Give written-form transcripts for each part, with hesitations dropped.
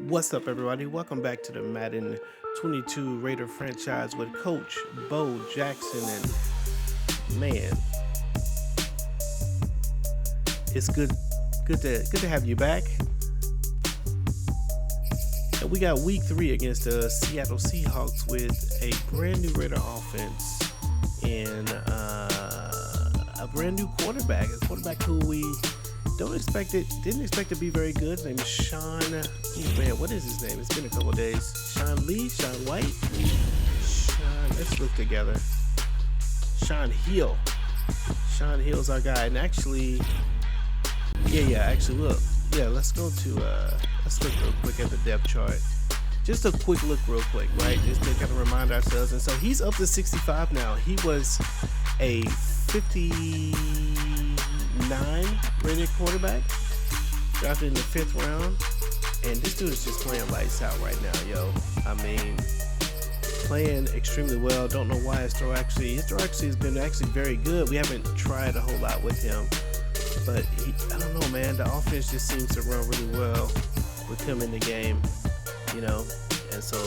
What's up, everybody? Welcome back to the Madden 22 Raider franchise with Coach Beaux Jackson. And man, it's good to have you back. And we got week 3 against the Seattle Seahawks with a brand new Raider offense and a brand new quarterback. A quarterback who we didn't expect to be very good. His name is Shawn. Oh man, what is his name? It's been a couple days. Shawn White. Let's look together. Shawn Hill. Shawn Hill's our guy. And actually, let's go to let's look real quick at the depth chart. Just a quick look real quick, right? Just to kind of remind ourselves. And so he's up to 65 now. He was a 59 rated quarterback, drafted in the 5th round, and this dude is just playing lights out right now, yo. I mean, playing extremely well. Don't know why his throw actually has been very good. We haven't tried a whole lot with him, but I don't know, man. The offense just seems to run really well with him in the game, you know. And so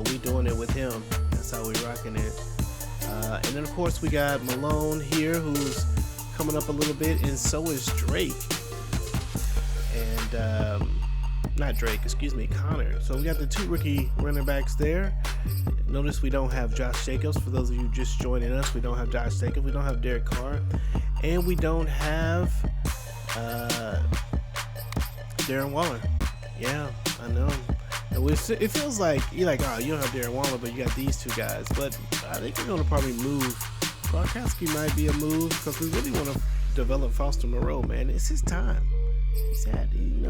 we doing it with him. That's how we rocking it. And then of course we got Malone here, who's coming up a little bit, and so is Drake. And not Drake, excuse me, Connor. So we got the 2 rookie running backs there. Notice we don't have Josh Jacobs. For those of you just joining us, we don't have Josh Jacobs. We don't have Derek Carr, and we don't have Darren Waller. Yeah, I know. It feels like you're like, oh, you don't have Darren Waller, but you got these 2 guys. But I think we're going to probably move. Gronkowski might be a move because we really want to develop Foster Moreau, man. It's his time.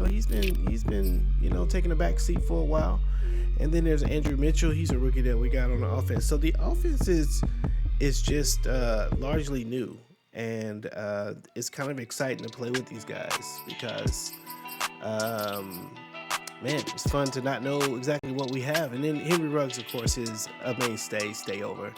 He's been taking a back seat for a while. And then there's Andrew Mitchell. He's a rookie that we got on the offense. So the offense is just largely new, and it's kind of exciting to play with these guys because man, it's fun to not know exactly what we have. And then Henry Ruggs, of course, is a mainstay, stay over.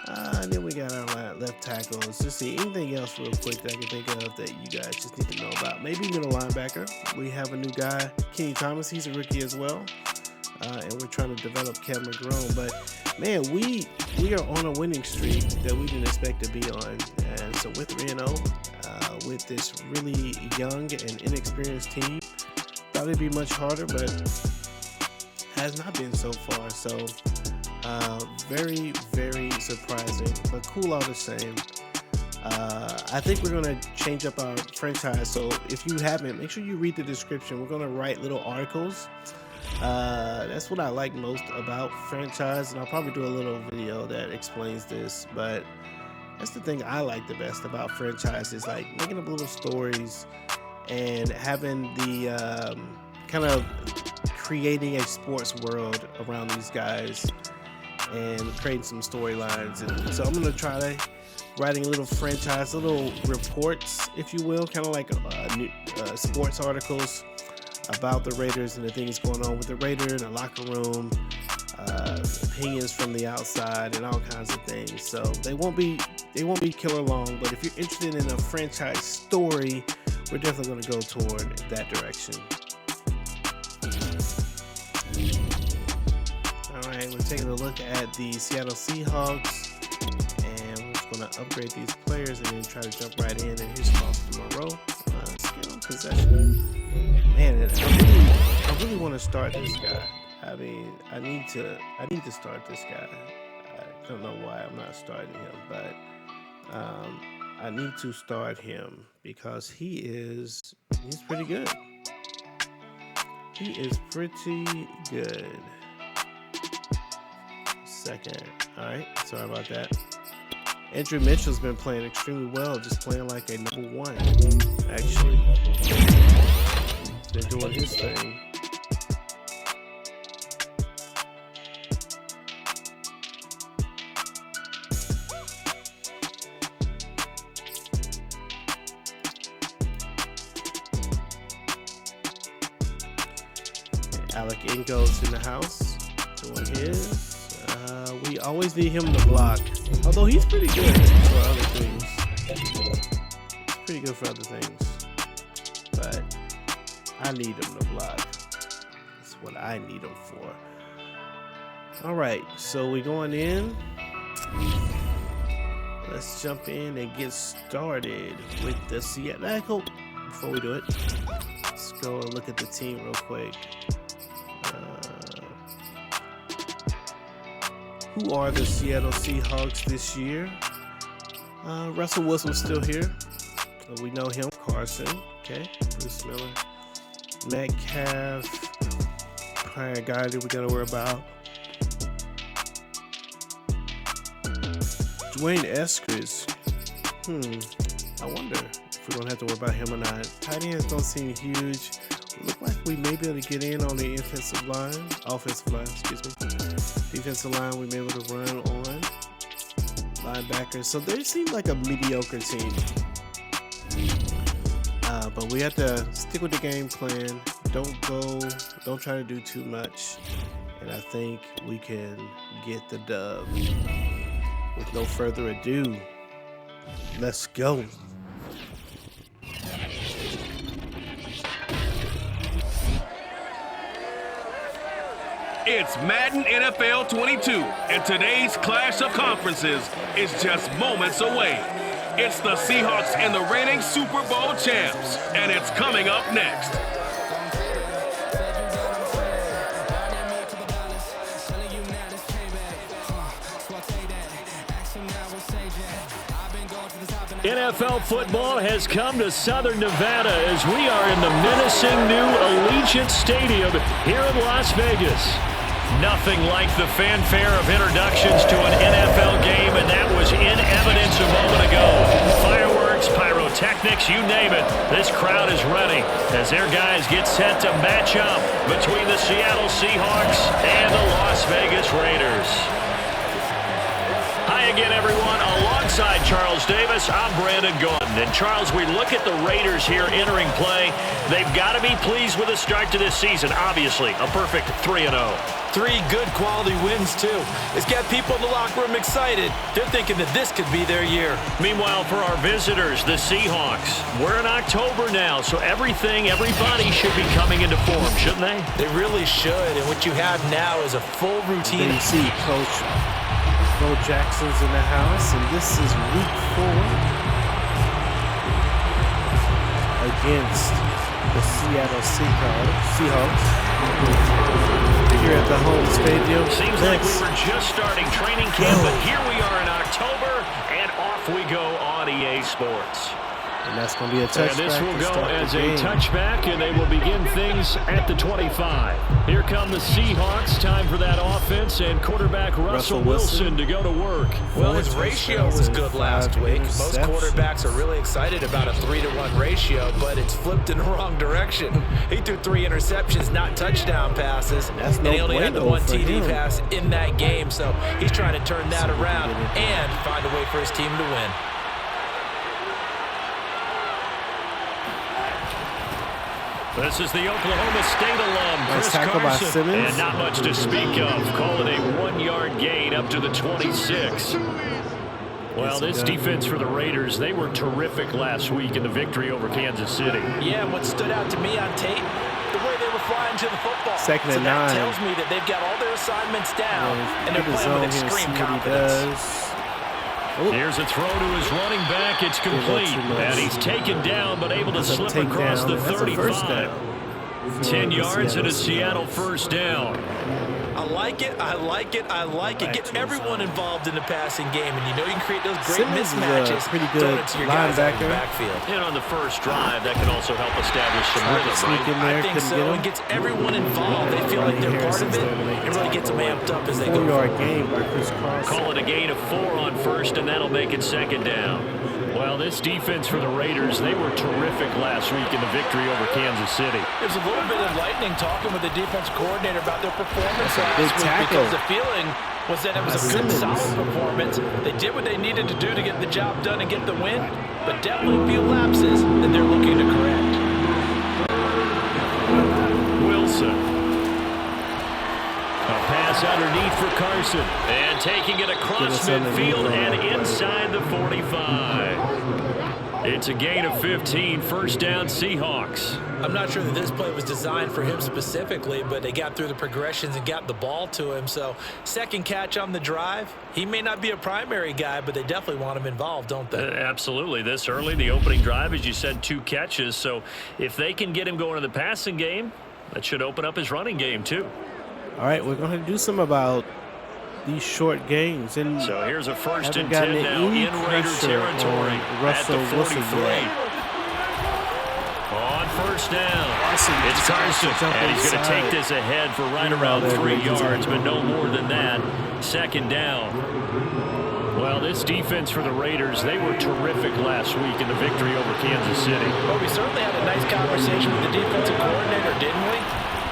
And then we got our left tackles. Let's see, anything else real quick that I can think of that you guys just need to know about? Maybe middle linebacker. We have a new guy, Kenny Thomas. He's a rookie as well. And we're trying to develop Kevin McGrone. But, man, we are on a winning streak that we didn't expect to be on. And so we're 3-0 with this really young and inexperienced team. Thought it'd be much harder, but has not been so far. So very, very surprising, but cool all the same. I think we're going to change up our franchise. So if you haven't, make sure you read the description. We're going to write little articles. That's what I like most about franchise, and I'll probably do a little video that explains this. But that's the thing I like the best about franchise is like making up little stories and having the kind of creating a sports world around these guys and creating some storylines. And so I'm going to try to writing a little franchise, little reports, if you will, kind of like sports articles about the Raiders and the things going on with the Raiders in the locker room, opinions from the outside, and all kinds of things. So they won't be killer long, but if you're interested in a franchise story, we're definitely going to go toward that direction. All right, we're taking a look at the Seattle Seahawks, and we're just going to upgrade these players and then try to jump right in. And here's Foster Moreau, skill possession. Man, I really want to start this guy. I mean, I need to start this guy. I don't know why I'm not starting him, but I need to start him because he's pretty good. He is pretty good. Second. All right. Sorry about that. Andrew Mitchell's been playing extremely well, just playing like a number 1, actually. He's been doing his thing. Alec Ingo's in the house doing his. We always need him to block, although he's pretty good for other things. Pretty good for other things, but I need him to block. what I need them for. All right, so we're going in. Let's jump in and get started with the Seattle. Before we do it, let's go and look at the team real quick. Who are the Seattle Seahawks this year? Russell Wilson's still here. We know him. Carson. Okay. Bruce Miller. Metcalf. Probably a guy that we got to worry about. Dwayne Eskridge. I wonder if we're going to have to worry about him or not. Tight ends don't seem huge. Look like we may be able to get in on the offensive line, defensive line we may be able to run on, linebackers. So they seem like a mediocre team. But we have to stick with the game plan. Don't try to do too much. And I think we can get the dub. With no further ado, let's go. It's Madden NFL 22, and today's clash of conferences is just moments away. It's the Seahawks and the reigning Super Bowl champs, and it's coming up next. NFL football has come to Southern Nevada as we are in the menacing new Allegiant Stadium here in Las Vegas. Nothing like the fanfare of introductions to an NFL game, and that was in evidence a moment ago. Fireworks, pyrotechnics, you name it. This crowd is ready as their guys get set to match up between the Seattle Seahawks and the Las Vegas Raiders. Hi again, everyone. Alongside Charles Davis, I'm Brandon Gordon. And Charles, we look at the Raiders here entering play. They've got to be pleased with the start to this season. Obviously, a perfect 3-0. 3 good quality wins, too. It's got people in the locker room excited. They're thinking that this could be their year. Meanwhile, for our visitors, the Seahawks, we're in October now, so everybody should be coming into form, shouldn't they? They really should, and what you have now is a full routine. You see Coach Bo Jackson's in the house, and this is week 4 against the Seattle Seahawks. Here at the home stadium. Seems like we were just starting training camp, but here we are in October, and off we go on EA Sports. And that's going to be a touchback. And this will go as a touchback, and they will begin things at the 25. Here come the Seahawks. Time for that offense, and quarterback Russell Wilson to go to work. Well, his ratio was good last week. Most quarterbacks are really excited about a 3-to-1 ratio, but it's flipped in the wrong direction. He threw 3 interceptions, not touchdown passes, and he only had the 1 TD pass in that game, so he's trying to turn that around and find a way for his team to win. This is the Oklahoma State alum, Chris Carson, and not much to speak of. Call it a 1-yard gain up to the 26. Well, this defense for the Raiders, they were terrific last week in the victory over Kansas City. Yeah, and what stood out to me on tape, the way they were flying to the football. Second and 9. That tells me that they've got all their assignments down, and they're playing with extreme confidence. Here's a throw to his running back. It's complete. And he's taken down, but able to slip across the 35. 10 yards and a Seattle first down. I like it. I like it. I like it. Get everyone involved in the passing game, and you know you can create those great mismatches. Pretty good linebacker. And on the first drive, that can also help establish some rhythm, right? I think so. It gets everyone involved. They feel like they're part of it. It really gets them amped up as they go. 4-yard gain by Chris Carson. Call it a gain of 4 on first, and that'll make it second down. Well, this defense for the Raiders, they were terrific last week in the victory over Kansas City. It was a little bit enlightening talking with the defense coordinator about their performance last week, because the feeling was that it was a good, solid performance. They did what they needed to do to get the job done and get the win, but definitely a few lapses that they're looking to correct. Wilson. A pass underneath for Carson. And taking it across midfield and inside the 45. It's a gain of 15, first down Seahawks. I'm not sure that this play was designed for him specifically, but they got through the progressions and got the ball to him. So second catch on the drive. He may not be a primary guy, but they definitely want him involved, don't they? Absolutely. This early, the opening drive, as you said, 2 catches. So if they can get him going in the passing game, that should open up his running game too. All right, we're going to do some about these short games. And so here's a 1st and 10 now in Raider territory at the 43. On 1st down, it's Carson, and he's going to take this ahead for right around 3 yards, but no more than that. 2nd down. Well, this defense for the Raiders, they were terrific last week in the victory over Kansas City. Well, we certainly had a nice conversation with the defensive coordinator, didn't we?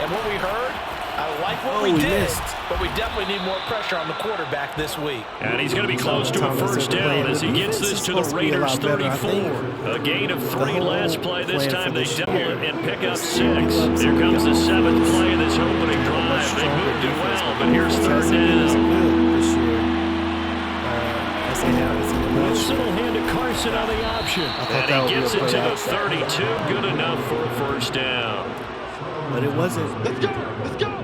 And what we heard, I like what we did, but we definitely need more pressure on the quarterback this week. And he's going to be close to a 1st down as he gets this to the Raiders 34. A gain of 3 last play. This time they double it and pick up 6. Here comes the 7th play of this opening drive. They moved it well, but here's 3rd down. Wilson will hand to Carson on the option. And he gets it to the 32. Good enough for a 1st down. But it wasn't.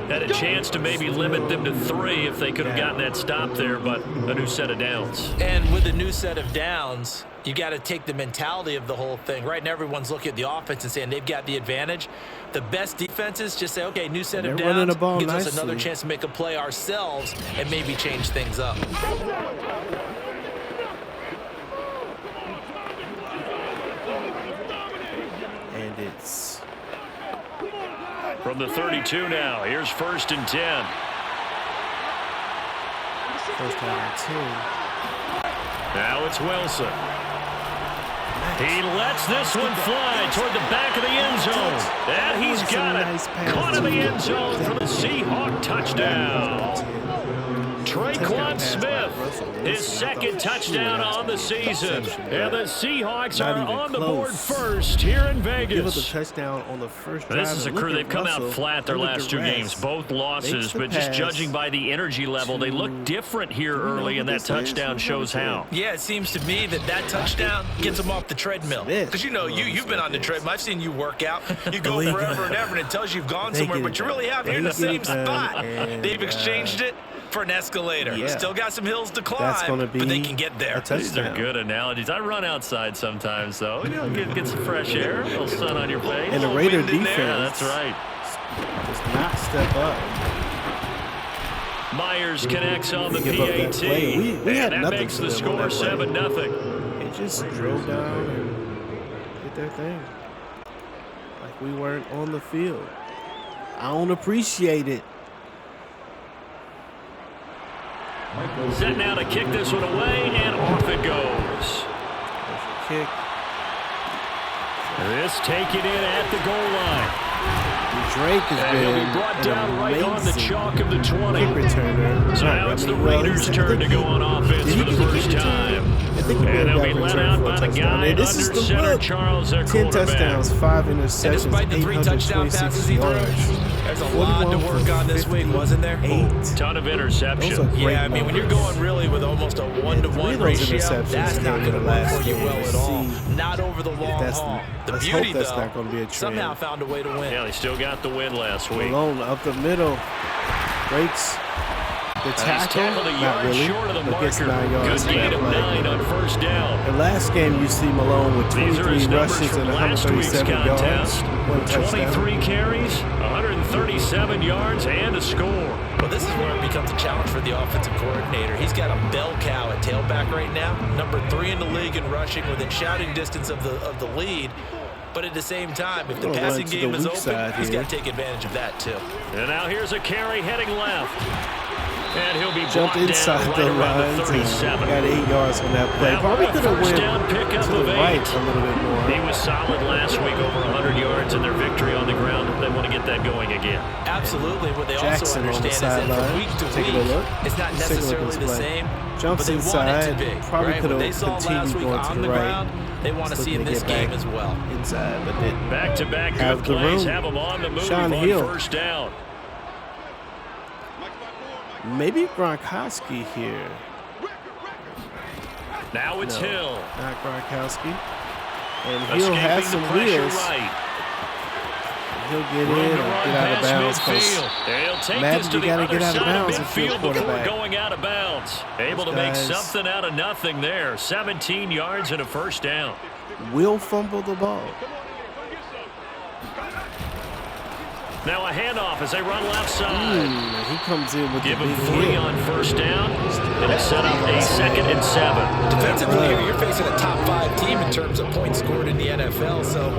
Had a chance to maybe limit them to 3 if they could have gotten that stop there, but a new set of downs. And with a new set of downs, you got to take the mentality of the whole thing. Right now, everyone's looking at the offense and saying they've got the advantage. The best defenses just say, okay, new set of downs gives us another chance to make a play ourselves and maybe change things up. And it's from the 32 now. Here's 1st and 10. 1st and 10. Now it's Wilson. He lets this one fly toward the back of the end zone. And he's got it. Caught in the end zone for the Seahawk touchdown. Traquan Smith, his 2nd touchdown on the season. And the Seahawks are on the board first here in Vegas. Give us a touchdown on the first drive. This is a crew. They've come out flat their last 2 games. Both losses, but just judging by the energy level, they look different here early, and that touchdown shows how. Yeah, it seems to me that touchdown gets them off the treadmill. Because you know, you've been on the treadmill. I've seen you work out. You go forever and ever, and it tells you you've gone somewhere, but you really have. You're in the same spot. They've exchanged it for an escalator. Yeah. Still got some hills to climb, but they can get there. These are good analogies. I run outside sometimes, though. You know, get some fresh air, a little sun on your face. And the Raider defense, yeah, that's right, does not step up. Myers connects on the PAT. We had that makes the score 7-0. They just drove down and did their thing. Like we weren't on the field. I don't appreciate it. Set now to kick this one away, and off it goes. Kick. This taken in at the goal line. Drake has been he'll be brought down right on the chalk of the 20. Returner. So now it's the Raiders' turn to go on offense for the first time. And they'll be let out by the guy under center, Charles, their 10 touchdowns, 5 interceptions, and despite the 3 touchdown passes he threw, there's a lot to work on this week, wasn't there? 8. Ton of interceptions. Yeah, I mean, when you're going really with almost a 1-to-1 ratio, that's not going to work for you well at all. Not over the long haul. The beauty, though, somehow found a way to win. Yeah, they still got the win last week. Malone up the middle. Breaks the tackle. Not really. Short of the but gets 9 yards. Good gain of 9 on 1st down. The last game you see Malone with 23 rushes and 137 yards. 1 touchdown. 23 carries, 137 yards, and a score. Well, this is where it becomes a challenge for the offensive coordinator. He's got a bell cow at tailback right now, number 3 in the league in rushing, within shouting distance of the lead. But at the same time, if the passing game is open, he's got to take advantage of that too. And now here's a carry heading left. And he'll be jumped inside the lines. 37. Got 8 yards on that play. Probably could have went to the right a little bit more. He was solid last week, over 100 yards in their victory on the ground. They want to get that going again. Absolutely. What they also understand is that from week to week, it's not necessarily the same. Jumps but they inside. Want it to be, probably right? could have they saw last week going to on the ground, they want to see in this game as well. Inside, but didn't. Back-to-back good plays. Have them on the move Shawn on Hill. 1st down. Maybe Gronkowski here. Now it's Hill. Not Gronkowski. And Hill has some wheels. Right. he'll get in or get out of bounds. Madden, you got to get out of bounds if you're a quarterback. Going out of bounds. Able to make something out of nothing there. 17 yards and a first down. Will fumble the ball. Now a handoff as they run left side. He comes in with Give the big him 3 hit. on first down. It'll set up a 2nd and 7. Defensively, you're facing a top 5 team in terms of points scored in the NFL. So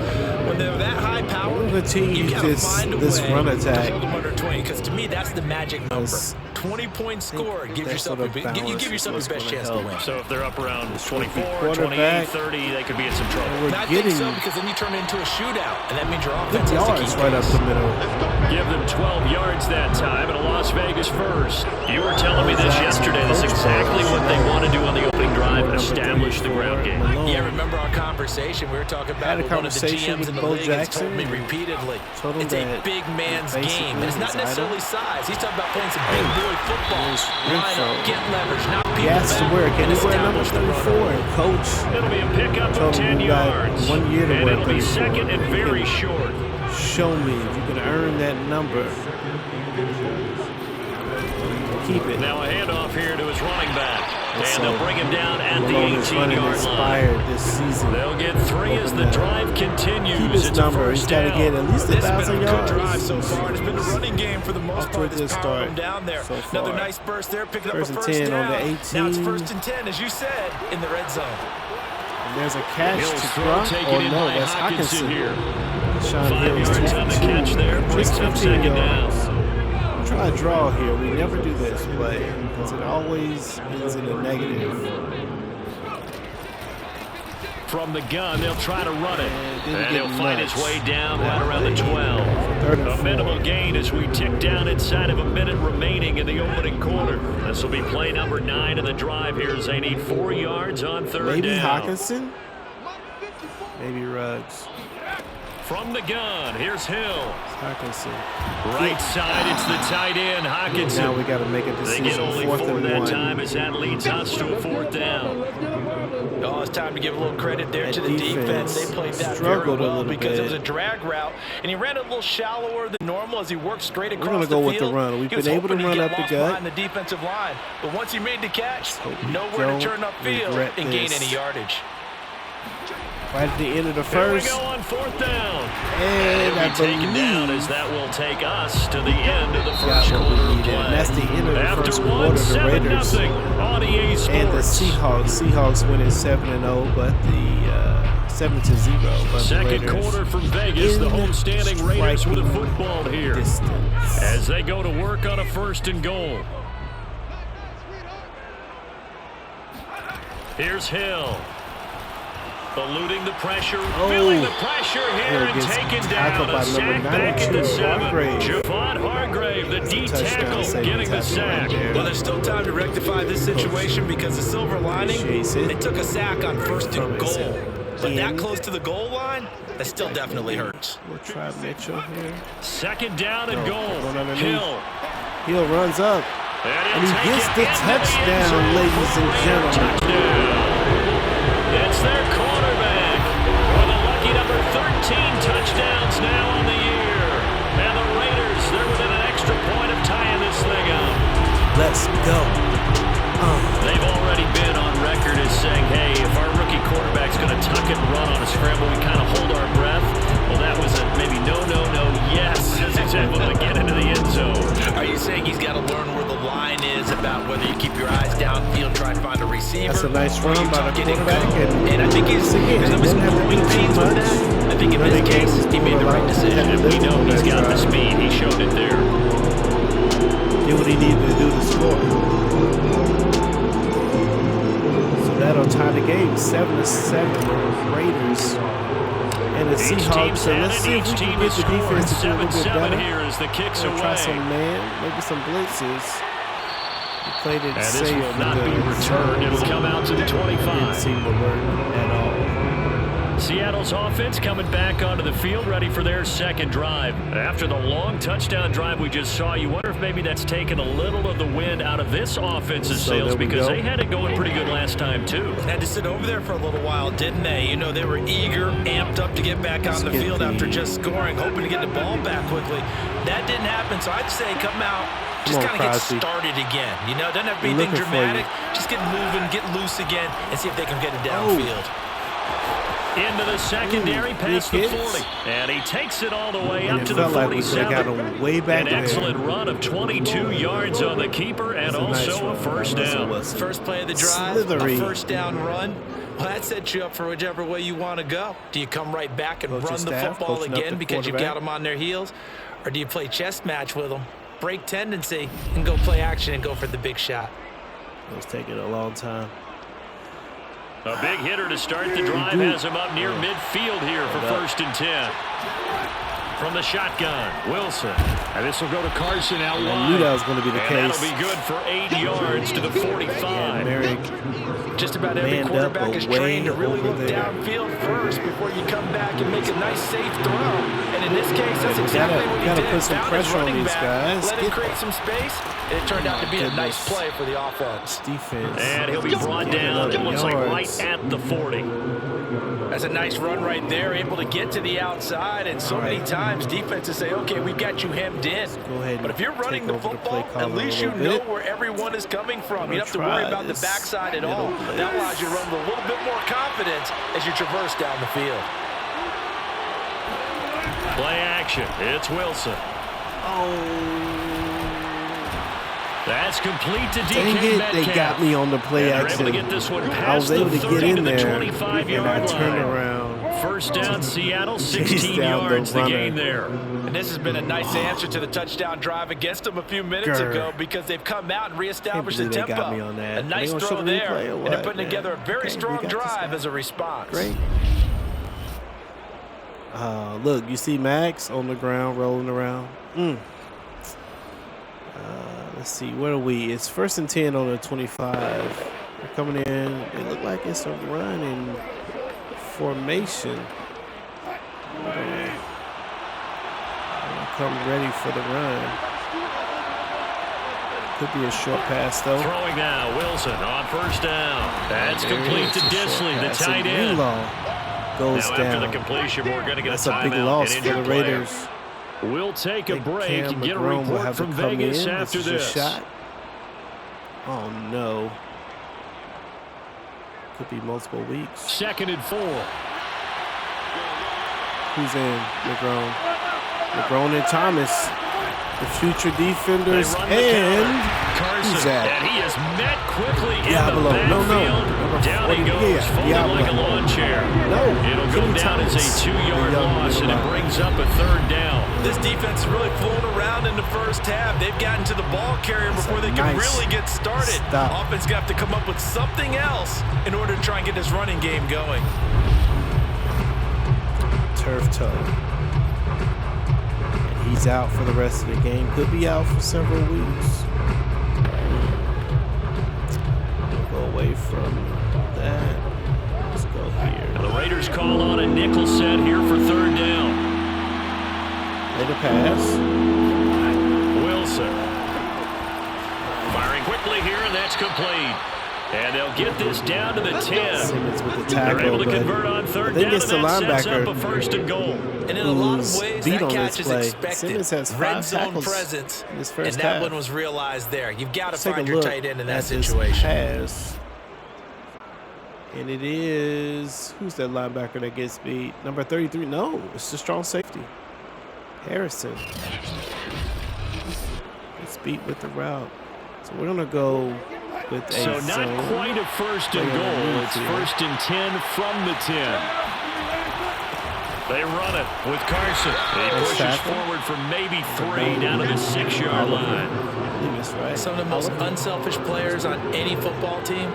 when they're that high powered, you got to find a way this run attack. to hold them under 20. Because to me, that's the magic number. 20 points scored. Give yourself your best chance to win. So if they're up around 24, 28, 30, they could be in some trouble. I think so, because then you turn it into a shootout, and that means your offense has to keep right up the middle. Give them 12 yards that time, and a Las Vegas first. You were telling me this yesterday. That's exactly what they want to do on the opening drive, establish the ground game. Yeah, remember our conversation? We were talking about one of the GMs in the league has told me repeatedly, it's a big man's game. And it's not necessarily size. He's talking about playing some big boy football. Line up, get leverage, knock people back, and establish the run. Coach. It'll be a pickup of 10 yards. 1 year to and work. It'll be 2nd and very short. Show me if you can earn that number. Keep it. Now a handoff here to his running back. And they'll bring him down at the 18-yard line. This season. They'll get 3 as the drive continues. Keep his number. He's got to get at least 1,000 yards. Drive so far. It's been a running game for the most part. This power him down there. So far. Another nice burst there, picking up a first 10 down. on the 18. Now it's 1st and 10, as you said, in the red zone. And there's a catch to Gronk. Oh no, that's Hockenson here. Shawn Hill 5 yards on the catch there. Brings up 2nd down. Try to draw here. We never do this play because it always ends in a negative. From the gun, they'll try to run it. And he'll find his way down right around the 12. A minimal gain as we tick down inside of a minute remaining in the opening quarter. This will be play number 9 of the drive here as they need 4 yards on 3rd down. Maybe Hockenson? Maybe Ruggs. From the gun, here's Hill. Hockenson. Right side, it's the tight end, Hockenson. Now we got to make a decision. They get only 4th 4 and that 1. time as that leads us to a 4th down. Oh, it's time to give a little credit there to the defense. They played that very well because it was a drag route, and he ran a little shallower than normal as he worked straight across the field. We're going to go with the run. We've been able to run up the gut behind the defensive line, but once he made the catch, nowhere to turn upfield and gain any yardage. Right at the end of the first. Here we go on 4th down. And I taken down as that will take us to the end of the first quarter of play. And that's the end of the first quarter. After The Raiders on EA Sports. and the Seahawks. Seahawks winning 7-0, but the 7-0. But second quarter from Vegas. The homestanding Raiders with a football here as they go to work on a 1st and goal. Here's Hill. Eluding the pressure, feeling the pressure here and taken down. A sack back into 7. Javon Hargrave, the D tackle, getting the sack. Well, there's still time to rectify this situation because the silver lining, they took a sack on 1st and goal. But that close to the goal line, that still definitely hurts. We'll try Mitchell here. 2nd down and goal. Hill runs up. And he gets the touchdown, ladies and gentlemen. It's their quarterback with a lucky number 13 touchdowns now on the year. And the Raiders, they're within an extra point of tying this thing up. Let's go. They've already been on record as saying, hey, if our rookie quarterback's going to tuck it and run on a scramble, we kind of hold our breath. Well, that was a maybe no, yes, as he's able to get into the end zone. Are you saying he's got to learn where the line is about whether you keep your eyes downfield, try and find a receiver? That's a nice run by the quarterback. And I think he's having some growing pains with that. I think in this case, he made the right decision. And we know he's got the speed. He showed it there. Did what he needed to do to score. So that'll tie the game. 7-7 Raiders. And the Seahawks, so let's see if we can get the defense to do a little bit better. Here as the kicks away. Try some man, maybe some blitzes. He played it safe. This will not be returned. It'll come out to the 25. Didn't seem to work at all. Seattle's offense coming back onto the field, ready for their second drive. After the long touchdown drive we just saw, you wonder if maybe that's taken a little of the wind out of this offense's sails, because they had it going pretty good last time too. Had to sit over there for a little while, didn't they? You know, they were eager, amped up to get back on the field after just scoring, hoping to get the ball back quickly. That didn't happen, so I'd say come out, just kind of get started again. You know, doesn't have to be anything dramatic. Just get moving, get loose again, and see if they can get it downfield. Into the secondary, past the 40. And he takes it all the way up to the 47. Got him way back An excellent run of 22 yards on the keeper, and also a first down. First play of the drive, a first down run. Well, that sets you up for whichever way you want to go. Do you come right back and run the football again because you've got them on their heels? Or do you play chess match with them, break tendency, and go play action and go for the big shot? It's taking a long time. A big hitter to start the drive has him up near midfield here for 1st and 10. From the shotgun, Wilson. And this will go to Carson out wide. I knew that was going to be the case. That'll be good for 8 yards to the 45. Just about every quarterback is trained to really look downfield first before you come back and make a nice, safe throw. And in this case, that's exactly what he did. Put some pressure on these guys. Let him create some space. And it turned out to be a nice play for the offense. Defense. And he'll be brought down, it looks like right at the 40. That's a nice run right there, able to get to the outside. And so many times defenses say, okay, we've got you hemmed in. But if you're running the football, at least you know where everyone is coming from. You don't have to worry about the backside at all. That allows you to run with a little bit more confidence as you traverse down the field. Play action. It's Wilson. That's complete to DK Metcalf. They got me on the play action. Able to get this one past I was able to get in there, 25-yard and I turned around. First down, Seattle, 16 yards the game there. And this has been a nice answer to the touchdown drive against them a few minutes ago, because they've come out and reestablished the tempo. Got me on that. A nice throw there, and they're putting together a very strong drive as a response. Great. Look, you see Max on the ground rolling around. Let's see, where are we? It's 1st and 10 on the 25. They're coming in. It look like it's a run in formation. Come ready for the run. Could be a short pass, though. Throwing now, Wilson on 1st down. That's complete to Disley, the tight end. Goes now down. After the completion, we're going to get That's a timeout. A big loss for the Raiders. We'll take a break and get a report from Vegas after this. Shot. Oh, no. Could be multiple weeks. 2nd and 4. Who's in? LeGrone and Thomas. The future defenders and Carson. And he is met quickly in Diablo. the backfield. Down he goes, folded like a lawn chair. It'll go down as a 2-yard loss, and it brings up a 3rd down. This defense is really flown around in the first half. They've gotten to the ball carrier before they can really get started. Offense got to have to come up with something else in order to try and get this running game going. Turf toe. He's out for the rest of the game. Could be out for several weeks. We'll go away from that. Let's go here. The Raiders call on a nickel set here for 3rd down. Play the pass. Wilson. Firing quickly here, and that's complete. And they'll get this down to the 10. Simmons with the tackle, they're able to convert on 3rd down, and that sets up a 1st and goal. And in a lot of ways, that catch is expected. Simmons has 5 red zone tackles presence, in this first and that half. one was realized there. You've got to Let's find your tight end in that situation. Pass. And it is, who's that linebacker that gets beat? Number 33. No, it's the strong safety. Harrison. Gets beat with the route. So we're going to go with a So not zone. quite a 1st and goal. It's 1st and 10 from the 10. They run it with Carson. He pushes forward for maybe 3 down to the 6-yard line. Some of the most unselfish players on any football team,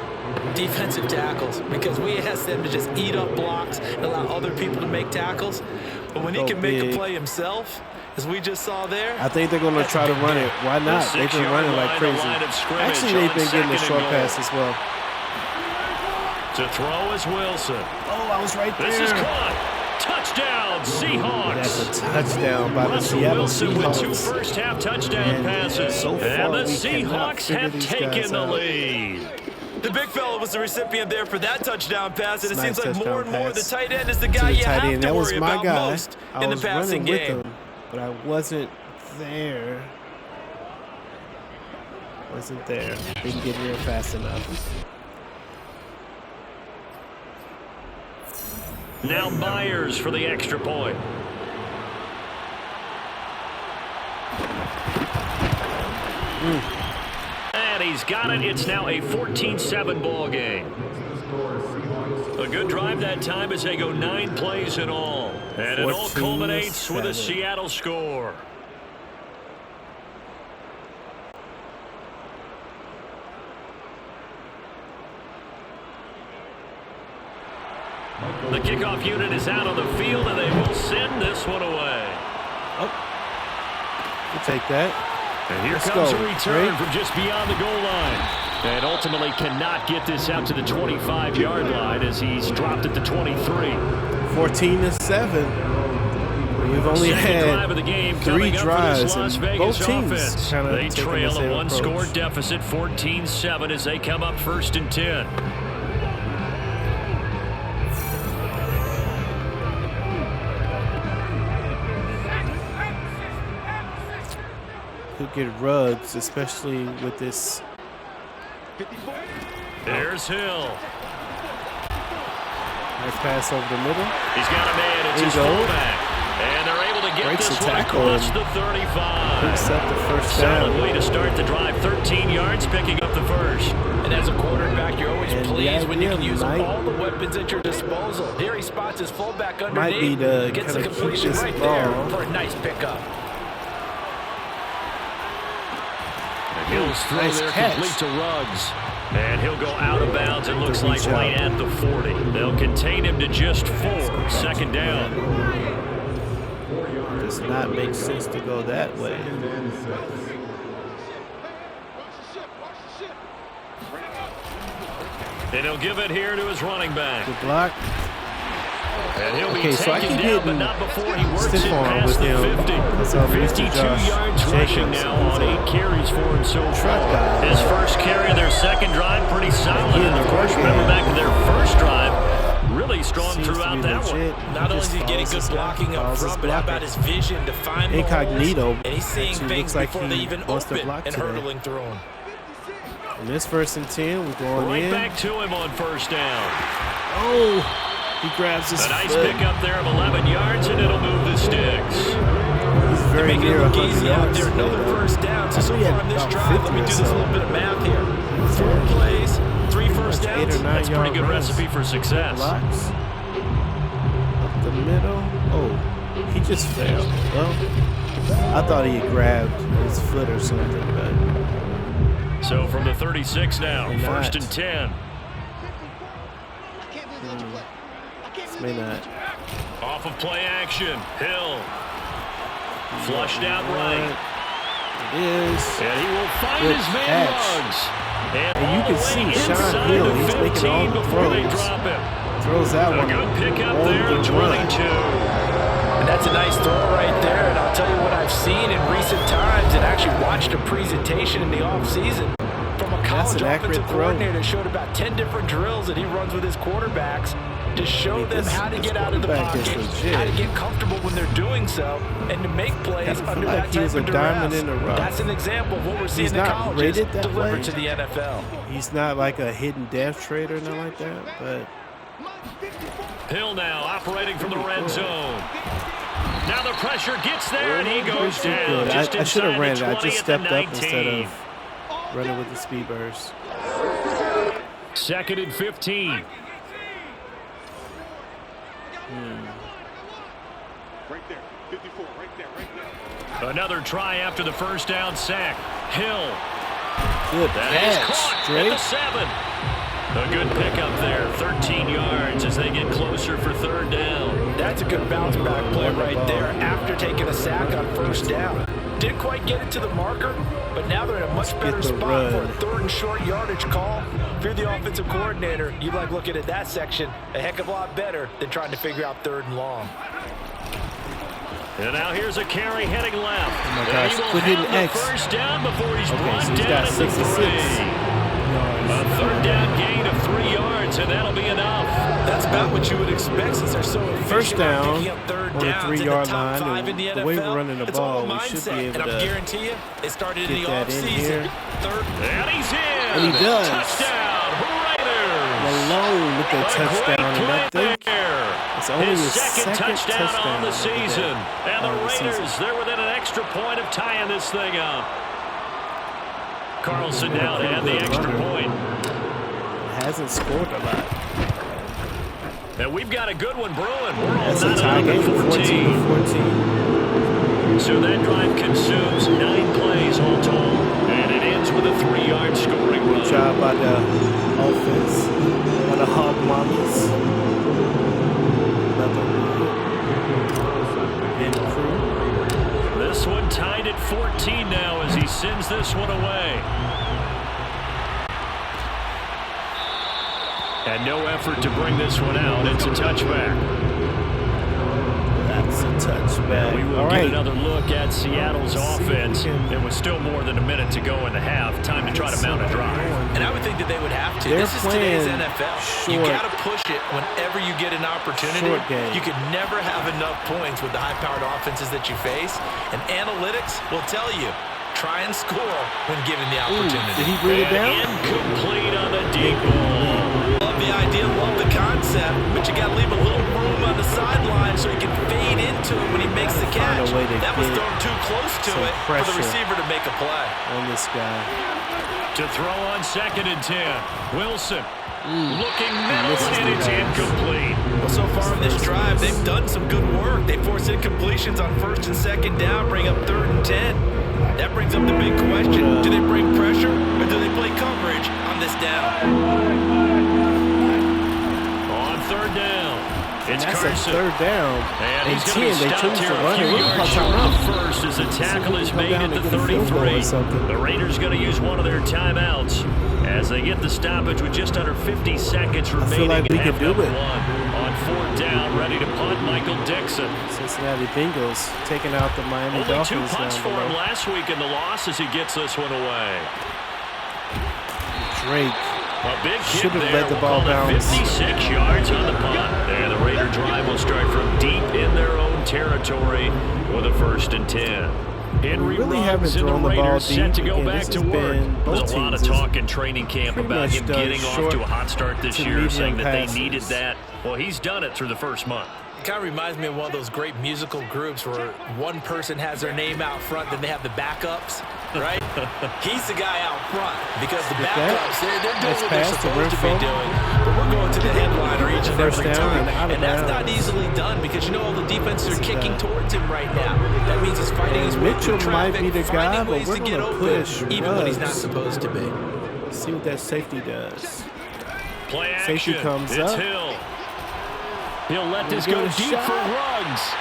defensive tackles, because we ask them to just eat up blocks and allow other people to make tackles. But when he can make a play himself, as we just saw there, I think they're going to try to run it. Why not? They've been running like crazy. Actually, they've been getting a short pass as well. To throw is Wilson. Oh, I was right there. This is caught. Touchdown, Seahawks. That's a touchdown by the Seattle Seahawks. With 2 first-half touchdown passes. So far, and the Seahawks have taken the lead. The big fella was the recipient there for that touchdown pass, and it seems like more and more the pass tight end is the guy you have to that was worry my about guy. most in the passing game. With him, but I wasn't there. Didn't get near fast enough. Now Myers for the extra point. And he's got it. It's now a 14-7 ball game. A good drive that time as they go 9 plays in all. And it all culminates with a Seattle score. The kickoff unit is out on the field, and they will send this one away. Oh, we'll take that. And here comes a return from just beyond the goal line. And ultimately cannot get this out to the 25-yard line as he's dropped at the 23. 14-7. We've only had 3 drives, and both teams kind of they trail a one-score approach. deficit, 14-7, as they come up 1st and 10. Could get rugs, especially with this. There's Hill. Nice pass over the middle. He's got a man. It's his fullback. And they're able to get this one across the 35. Picks up the first Solid down. way to start the drive. 13 yards, picking up the first. And as a quarterback, you're always pleased when you can use all the weapons at your disposal. Here he spots his fullback underneath. Gets the completion right there for a nice pickup. Hill's throw there complete to Ruggs. And he'll go out of bounds, it looks like, right at the 40. They'll contain him to just 4. 2nd down. Does not make sense to go that way. And he'll give it here to his running back. Good block. And he'll be taken down, but not before he works it past the 50. 52 yards rushing now on 8 carries for him so far. His first carry of their second drive, pretty solid. And of course, remember back to their first drive, really strong throughout that one. Not only is he getting good blocking up front, but how about his vision to find incognito, and he's seeing things before they even open and hurdling through him. And this 1st and 10, we're going in. Right back to him on 1st down. Oh, he grabs his foot. A nice pickup there of 11 yards, and it'll move the sticks. He's very near 100 yards. There, another 1st down. So far on this drive, let me do this little bit of math here. 4 plays, 3 first downs. That's a pretty good recipe for success. Blocks. Up the middle. Oh, he just fell. Well, I thought he had grabbed his foot or something, but. So from the 36 now, 1st and 10. This may not. Off of play action, Hill. Flushed out right. It is. And he will find his man Ruggs. And you can see Shawn Hill, he's making all the throws. Throws that one. A good pickup there, 22. And that's a nice throw right there. And I'll tell you what I've seen in recent times and actually watched a presentation in the offseason from a college offensive coordinator showed about 10 different drills that he runs with his quarterbacks to show them how to get out of the pocket, how to get comfortable when they're doing so, and to make plays under that type of duress. That's an example of what we're seeing in colleges delivered to the NFL. He's not like a hidden death trade or nothing like that, but Hill now operating from the red zone. Now the pressure gets there, and he goes down. I should have ran it. I just stepped up instead of running with the speed burst. 2nd and 15. Right there, 54, right there. Another try after the 1st down sack. Hill. Good catch. Straight. At the 7. A good pickup there, 13 yards as they get closer for 3rd down. That's a good bounce back play right there after taking a sack on 1st down. Didn't quite get it to the marker, but now they're in a much better spot for a 3rd and short yardage call. you're the offensive coordinator, you like looking at that section a heck of a lot better than trying to figure out 3rd and long. And now here's a carry heading left. Oh my gosh, quit hitting X. First down before he's brought so he's down got at the 66 3. A 3rd down gain of 3 yards, and that'll be enough. That's about what you would expect since they're so efficient. First down on the 3-yard line, and the way we're running the ball, we should be able and to I guarantee you, it started in the get that in here. And he's in. And he does. Touchdown, Raiders. Malone with the touchdown, and I think it's only his his second touchdown on the season. And the Raiders, season. they're within an extra point of tying this thing up. Carlson down and the extra point. Hasn't scored a lot. And we've got a good one brewing. We're all That's a tie game, 14-14. So that drive consumes 9 plays all told. And it ends with a 3-yard scoring run. Good job by the offense, by the Hog Mommies. This one tied at 14 now as he sends this one away. And no effort to bring this one out. It's a touchback. That's a touchback. We will get another look at Seattle's offense. It was still more than a minute to go in the half. Time to try to mount a drive. And I would think that they would have to. This is today's NFL. You got to push it whenever you get an opportunity. You could never have enough points with the high-powered offenses that you face. And analytics will tell you, try and score when given the opportunity. Did he bring it down? Incomplete on the deep ball. Love the idea, love the concept, but you got to leave a little room on the sideline so he can fade into it when he makes the catch. That was thrown too close to it for the receiver to make a play. On this guy. To throw on 2nd and 10. Wilson looking middle, and it's incomplete. Well, so far in this drive, they've done some good work. They forced incompletions on 1st and 2nd down, bring up 3rd and 10. That brings up the big question. Do they bring pressure or do they play coverage on this down? On 3rd down, it's Carson. 3rd down. And he's going to be stopped here a few yards short of first as the tackle is made at the 33. The Raiders going to use one of their timeouts as they get the stoppage with just under 50 seconds remaining. I feel like we could do it. On 4th down, ready to punt, Michael Dixon. Cincinnati Bengals taking out the Miami Dolphins. Only 2 punts for him last week in the loss as he gets this one away. Drake. A big should have let the ball bounce. 56 yards on the punt. And the Raider drive will start from deep in their own territory with a 1st and 10. Henry really haven't thrown the ball deep. Set to go back to work. There's a lot of talk in training camp about him getting off to a hot start this year, saying that they needed that. Well, he's done it through the first month. It kind of reminds me of one of those great musical groups where one person has their name out front, then they have the backups, right? He's the guy out front because the backups, they're doing what they're supposed to be doing. But we're going to the headliner each and every time. And that's not easily done because, you know, all the defenses are kicking towards him right now. That means he's fighting his way through traffic, finding ways to get open, even when he's not supposed to be. Let's see what that safety does. Play action. Safety comes it's up. Hill. He'll let this go deep for Ruggs.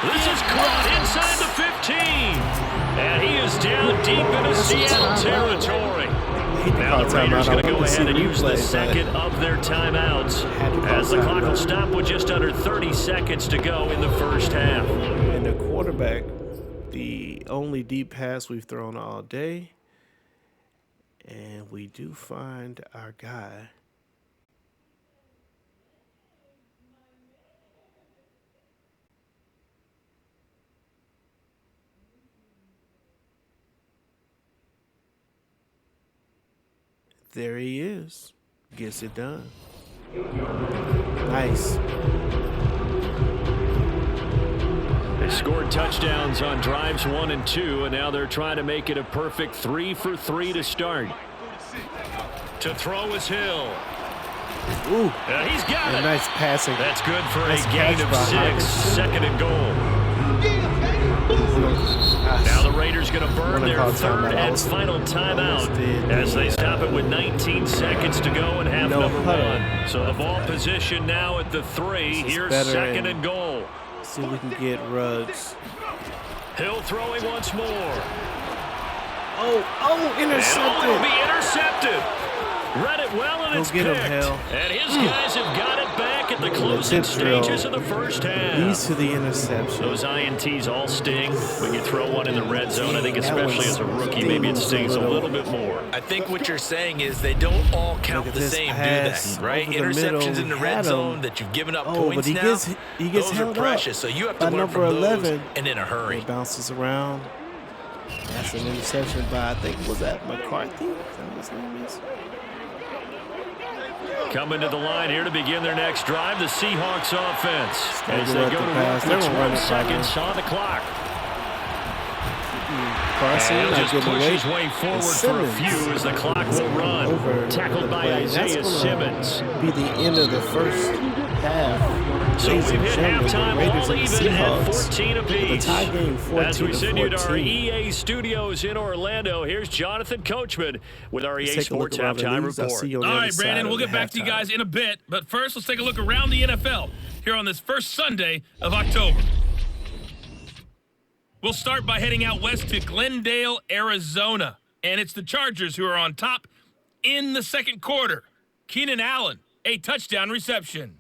This is caught inside the 15. And he is down deep into Seattle territory. Now the Raiders going to go ahead and use the second of their timeouts as the clock will stop with just under 30 seconds to go in the first half. And the quarterback, the only deep pass we've thrown all day. And we do find our guy. There he is. Gets it done. Nice. They scored touchdowns on drives 1 and 2, and now they're trying to make it a perfect 3 for 3 to start. To throw is Hill. Ooh. He's got it. Nice passing. That's good for nice a gain of 6. 2nd and goal. Now the Raiders going to burn their 3rd and final timeout as they stop it with 19 seconds to go in half number 1. So the ball position now at the 3. Here's 2nd and goal. See if we can get Ruggs. Hill throwing once more. Oh, intercepted. And it'll be intercepted. Read it well, and it's get picked. him, Hill. And his guys have got it back at the closing stages of the first half. Leads to the interception. Those INTs all sting when you throw one in the red zone. I think especially as a rookie, maybe it stings a little bit more. I think what you're saying is they don't all count the same, do they? Right? Interceptions in the red zone that you've given up points now, he gets those are precious. So you have to learn from those 11, and in a hurry. He bounces around. That's an interception by, I think, was that McCarthy? Is that what his name is? Coming to the line here to begin their next drive, the Seahawks offense. As they go to work with 12 seconds on the clock. And just push his way forward for a few as the clock will run. Tackled by Isaiah Simmons. Be the end of the first half. So we've hit halftime all even at 14 apiece. The tie game 14 As we send you to our 14. EA studios in Orlando, here's Jonathan Coachman with our EA Sports Halftime Report. All right, Brandon, we'll get back to you guys in a bit. But first, let's take a look around the NFL here on this first Sunday of October. We'll start by heading out west to Glendale, Arizona. And it's the Chargers who are on top in the second quarter. Keenan Allen, a touchdown reception.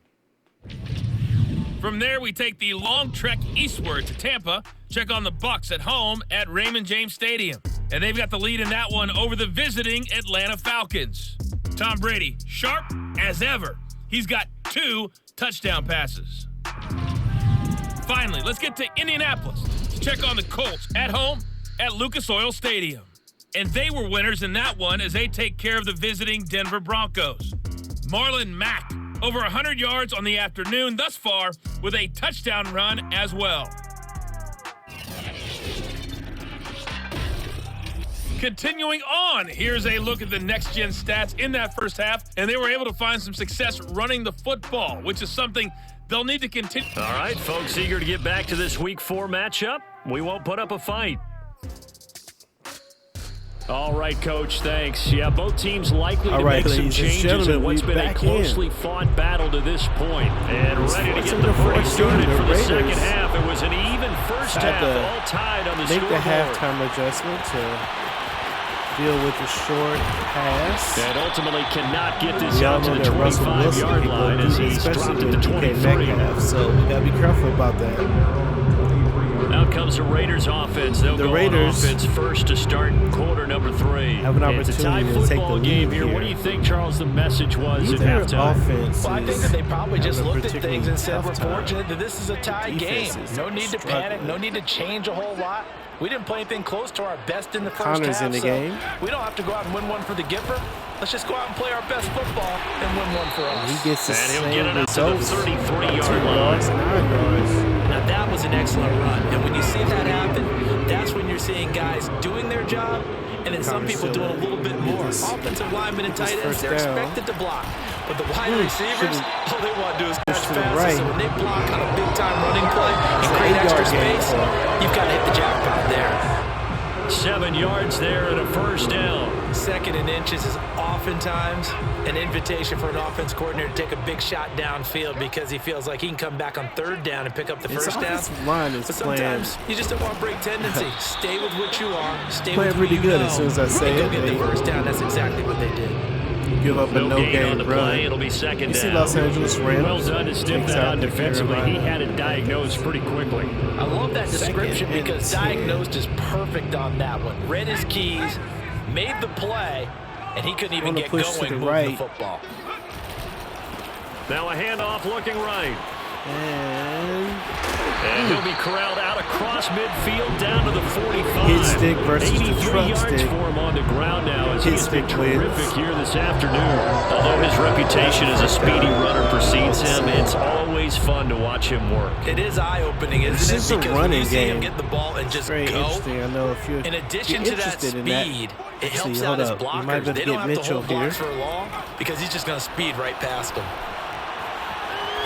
From there, we take the long trek eastward to Tampa, check on the Bucs at home at Raymond James Stadium. And they've got the lead in that one over the visiting Atlanta Falcons. Tom Brady, sharp as ever. He's got 2 touchdown passes. Finally, let's get to Indianapolis to check on the Colts at home at Lucas Oil Stadium. And they were winners in that one as they take care of the visiting Denver Broncos. Marlon Mack, over 100 yards on the afternoon thus far with a touchdown run as well. Continuing on, here's a look at the next-gen stats in that first half, and they were able to find some success running the football, which is something they'll need to continue. All right, folks, eager to get back to this Week 4 matchup. We won't put up a fight. All right, Coach, thanks. Yeah, both teams likely to make some changes in what's been a closely fought battle to this point. And ready to get the party started for the second half. It was an even first half, all tied on the scoreboard. Make the halftime adjustment to deal with the short pass. And ultimately cannot get this out to the 25-yard line as he's dropped at the 23. So we got to be careful about that. Out comes the Raiders offense. They'll go on offense first to start quarter number 3. Have an opportunity it's a tie football game here. What do you think, Charles, the message was at halftime? Well, I think that they probably just looked at things and said, we're fortunate that this is a tie game. No need to panic. No need to change a whole lot. We didn't play anything close to our best in the first half. In the game. We don't have to go out and win one for the Gipper. Let's just go out and play our best football and win one for us. He gets the and he'll get it up to the 33-yard line. Now that was an excellent run. And when you see that happen, that's when you're seeing guys doing their job and then some people doing a little bit more. Offensive linemen and tight ends, they're expected to block. But the wide receivers, all they want to do is catch passes. So when they block on a big-time running play and create extra space, you've got to hit the jackpot there. 7 yards there and a first down. 2nd and inches is oftentimes an invitation for an offense coordinator to take a big shot downfield because he feels like he can come back on 3rd down and pick up the first down. But sometimes you just don't want to break tendency. Stay with what you are. Stay with pretty good as soon as I say it. Go get the first down. That's exactly what they did. Give up a no-gain run. It'll be 2nd down. You see Los Angeles Rams. Well done to stiff that out defensively. He had it diagnosed pretty quickly. I love that description because diagnosed is perfect on that one. Read his keys, made the play, and he couldn't even get going moving the football. Now a handoff looking right. And he'll be corralled out across midfield down to the 45. Hit stick versus the truck yards stick. For him on the ground now as he's been terrific here this afternoon. Although his reputation as a speedy runner precedes him, it's always fun to watch him work. It is eye-opening, isn't it? Because when you see him get the ball and just very go, interesting. I know if you're in addition to that speed, it helps out his blockers. They don't have to hold blocks for long because he's just going to speed right past them.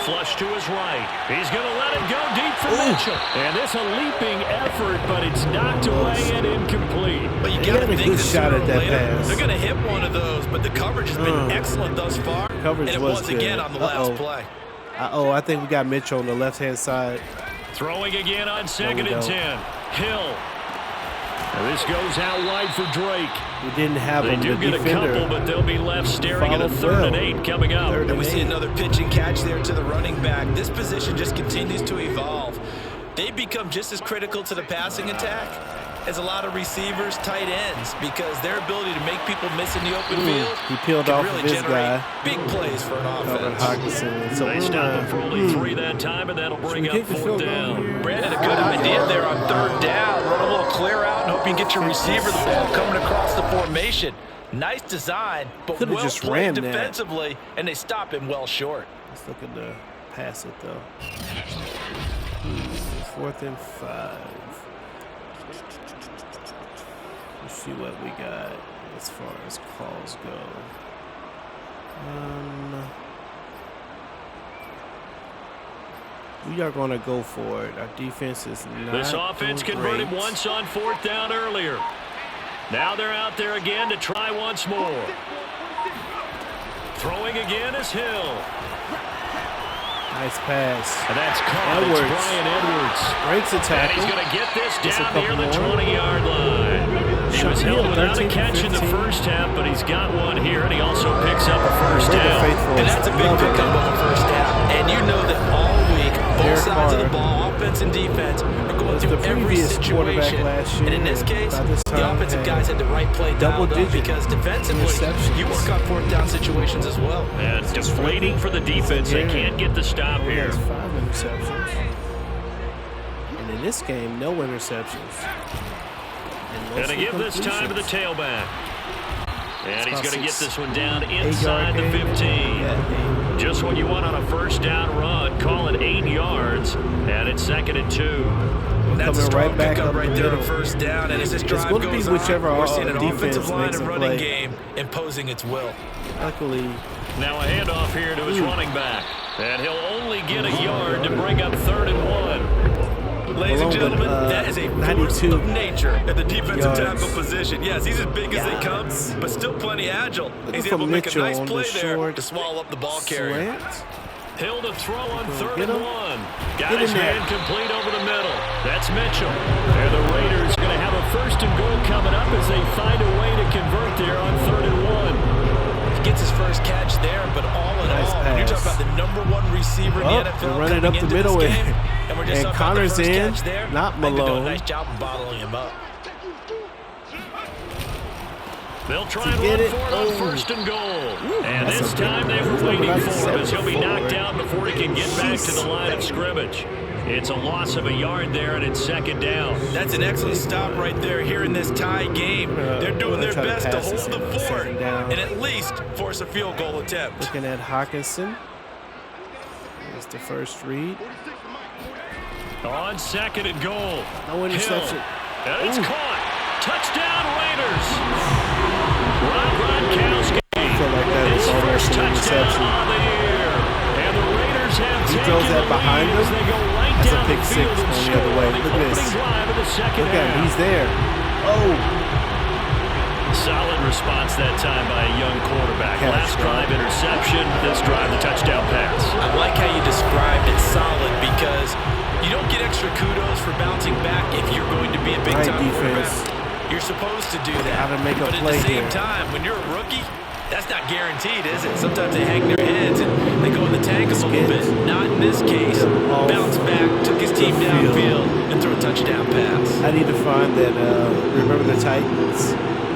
Flush to his right. He's going to let it go deep for Mitchell. And it's a leaping effort, but it's knocked away and incomplete. But you got to think that shot at that pass. They're going to hit one of those, but the coverage has been excellent thus far. Coverage and it was again on the last play. I think we got Mitchell on the left-hand side. Throwing again on 2nd and 10. Hill. And this goes out wide for Drake. We didn't have They do get a couple, but they'll be left staring at a 3rd and 8 coming up. And we see another pitch and catch there to the running back. This position just continues to evolve. They become just as critical to the passing attack as a lot of receivers, tight ends, because their ability to make people miss in the open field he peeled off really of this generate guy. big plays for an offense. So They stop him for only 3 that time, and that'll bring up 4th down. Brandon, a good idea there on 3rd down. Run a little clear out and hope you can get your receiver the ball coming across the formation. Nice design, but Could've well just played ran that. defensively, and they stop him well short. Let's look at the pass it though. 4th and 5. Let's see what we got as far as calls go. We are going to go for it. Our defense is not. This offense converted once on 4th down earlier. Now they're out there again to try once more. Throwing again is Hill. Nice pass. And that's caught. It's Brian Edwards. Breaks a tackle. And he's going to get this down near the 20-yard line. He was held without a catch in the first half, but he's got one here, and he also picks up a first down. And that's a big pickup of a first down. And you know that all week, both sides of the ball, offense and defense, are going through every situation. And in this case, the offensive guys had the right play dialed up because defensively, you work on 4th down situations as well. And deflating for the defense. They can't get the stop here. 5 interceptions. And in this game, no interceptions. Going to give this time to the tailback. And he's going to get this one down inside the 15. Just what you want on a first down run. Call it 8 yards. And it's 2nd and 2. That's a strong pickup right there on first down. And as this drive goes on, we're seeing an offensive line and running game imposing its will. Luckily. Now a handoff here to his running back. And he'll only get a yard to bring up 3rd and 1. Ladies and gentlemen, that is a force of nature at the defensive tackle position. Yes, he's as big as they come, but still plenty agile. He's able to make a nice play there to swallow up the ball carrier. Hill to throw on 3rd and 1. Got his man complete over the middle. That's Mitchell. And the Raiders going to have a 1st and goal coming up as they find a way to convert there on 3rd and 1. Gets his first catch there, but all in all, you're talking about the #1 receiver in the NFL run it up the middle and we're just and Connor's in, there. not Malone. A nice job of bottling him up. They'll try and run for it on 1st and goal. And this time they were waiting for him as he'll be knocked down before he can get back to the line of scrimmage. It's a loss of a yard there, and it's 2nd down. That's an excellent stop right there here in this tie game. They're doing their best to hold the fort and at least force a field goal attempt. Looking at Hawkinson. There's the first read. On 2nd and goal. No interception. Hill. And it's caught. Touchdown Raiders. Rob Gronkowski. I feel like that is almost an interception. On the year. And the Raiders have he throws that behind him. That's a pick 6 on the other way. Look at this. Look at him. He's there. Oh. Solid response that time by a young quarterback. Last drive interception. This drive the touchdown pass. I like how you described it solid because you don't get extra kudos for bouncing back if you're going to be a big-time quarterback. You're supposed to do that. Gotta make a but at play the same here. time, when you're a rookie, that's not guaranteed, is it? Sometimes they hang their heads and they go in the tank a little bit. Not in this case. Bounce back, took his team downfield, and threw a touchdown pass. I need to find that, remember the Titans?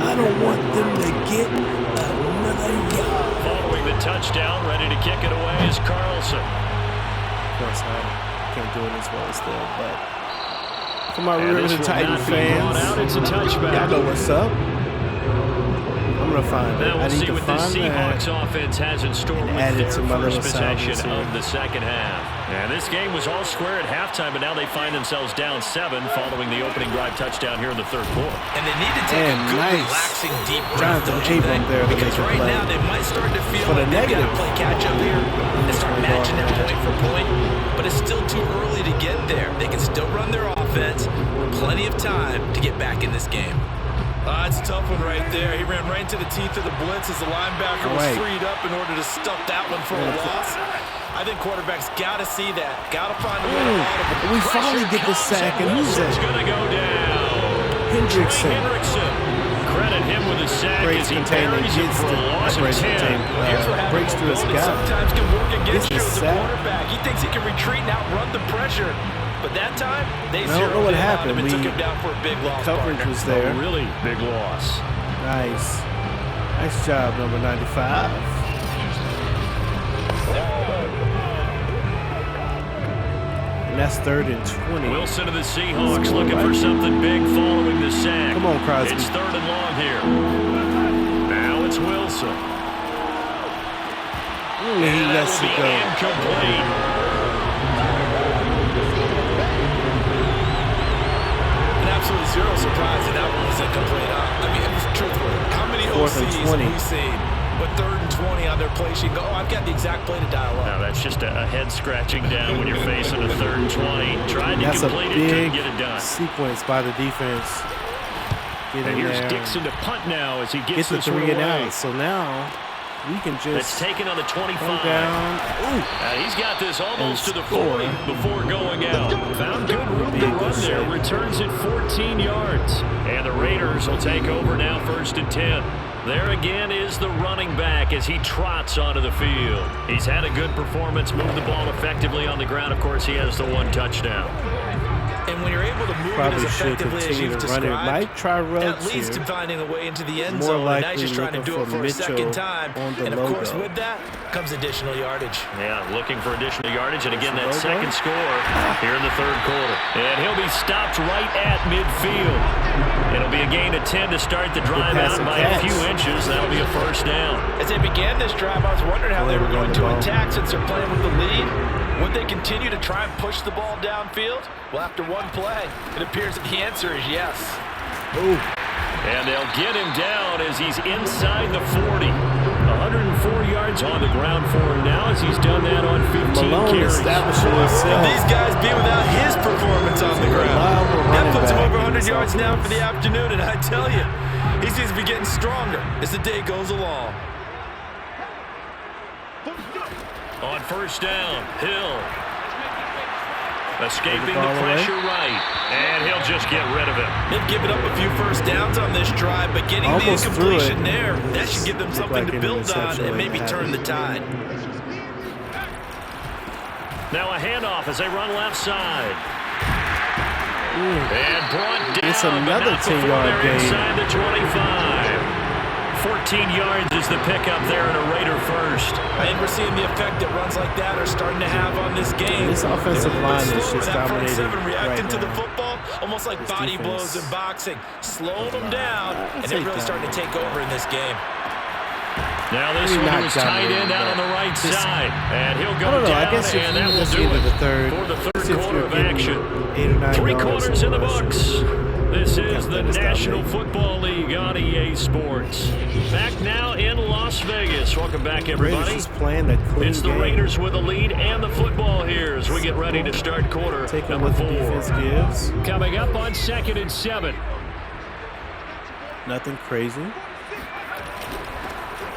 I don't want them to get another yard. Following the touchdown, ready to kick it away is Carlson. Of course, I can't do it as well as them, but for my River Titan fans, it's a touchback. y'all know what's up. I'm going to find it. Now we'll I need see to what the find Seahawks that. offense has in store with add it their to my first little possession sound of the second half. And this game was all square at halftime, but now they find themselves down 7 following the opening drive touchdown here in the 3rd quarter. And they need to take a good, relaxing, deep breath, don't you think? Because right now they might start to feel like they've got to play catch-up here and start matching them point for point. But it's still too early to get there. They can still run their offense. Plenty of time to get back in this game. It's a tough one right there. He ran right into the teeth of the blitz as the linebacker was freed up in order to stuff that one for a loss. I think quarterbacks got to see that. Got to find a way to audible. We finally get the sack, and who's that? Going to go down. Hendrickson. Credit him with a sack Breaks as he containment, buries him gets for a loss of 10. breaks through his gut. Sometimes can work against you Gets as the a sack. quarterback. He thinks he can retreat and outrun the pressure. But that time, they I don't know what happened. and took him down for a big loss. Coverage was there. A really big loss. Nice. Nice job, number 95. And that's 3rd and 20. Wilson of the Seahawks looking for something big following the sack. Come on, Crosby. It's 3rd and long here. Now it's Wilson. He lets it go. Incomplete. And absolutely zero surprise that that one was incomplete. I mean, truthfully, how many 4th and OCs 20. have we seen? But 3rd and 20 on their play sheet. Go, oh, I've got the exact play to dial up. Now that's just a head scratching down when you're facing a 3rd and 20. Tried to That's a complete it, couldn't big get it done. sequence by the defense. Get And in here's there. Dixon to punt now as he Get gets the this one 3 and away. out. So now we can It's just taken on the 25. go down. Ooh. He's got this almost And to the score. 40 before going out. Found good room Be to a good run there. shot. Returns it 14 yards. And the Raiders will take over now 1st and 10. There again is the running back as he trots onto the field. He's had a good performance, moved the ball effectively on the ground. Of course, he has the 1 touchdown. And when you're able to move Probably it as should effectively as continue you've to run it. described, Might try at Ruggs least here. finding a way into the end More zone. And now likely he's just trying to looking do it for for a second Mitchell time. on the And of course, logo. with that comes additional yardage. Yeah, looking for additional yardage. And again, that Logo. second score here in the 3rd quarter. And he'll be stopped right at midfield. It'll be a gain of 10 to start the drive pass out and by a catch. few inches. That'll be a 1st down. As they began this drive, I was wondering how they were going to ball. attack since they're playing with the lead. Would they continue to try and push the ball downfield? Well, after one play, it appears that the answer is yes. Ooh. And they'll get him down as he's inside the 40. 104 yards on the ground for him now as he's done that on 15 Malone carries. establishing himself. These guys be without his performance on the ground. Reliable That running puts him back over in 100 this yards now for offense. the afternoon, and I tell you, he seems to be getting stronger as the day goes along. On 1st down, Hill. Escaping the ball away. pressure right. And he'll just get rid of it. They've given up a few 1st downs on this drive, but getting Almost the threw incompletion it. there, that should give them Looked something like to an build on interception and like maybe that. turn the tide. Now a handoff as they run left side. And brought down. It's another but not before 10-yard they're gain. inside the 25. 14 yards is the pickup there and a Raider 1st. I think we're seeing the effect that runs like that are starting to have on this game. This offensive They're a line little is slower, just that front dominating seven reacting right to the now. football, almost like This body defense. blows in boxing, slowing them down, and I'd they're say really starting to take over in this game. Now this Maybe one not was tight dominating, end out on but the right just- side. And he'll I go don't know. down, I guess if and you that will just do into it the third, for the if 3rd you're quarter of getting action. 8 or 9 3 yards quarters in the rushing. books. This is the That is National dominating. Football League on EA Sports. Back now in Las Vegas. Welcome back, everybody. Raiders is playing a clean It's the game. Raiders with the lead and the football here as we get ready to start quarter Taking number what the 4. defense gives. Coming up on 2nd and 7. Nothing crazy.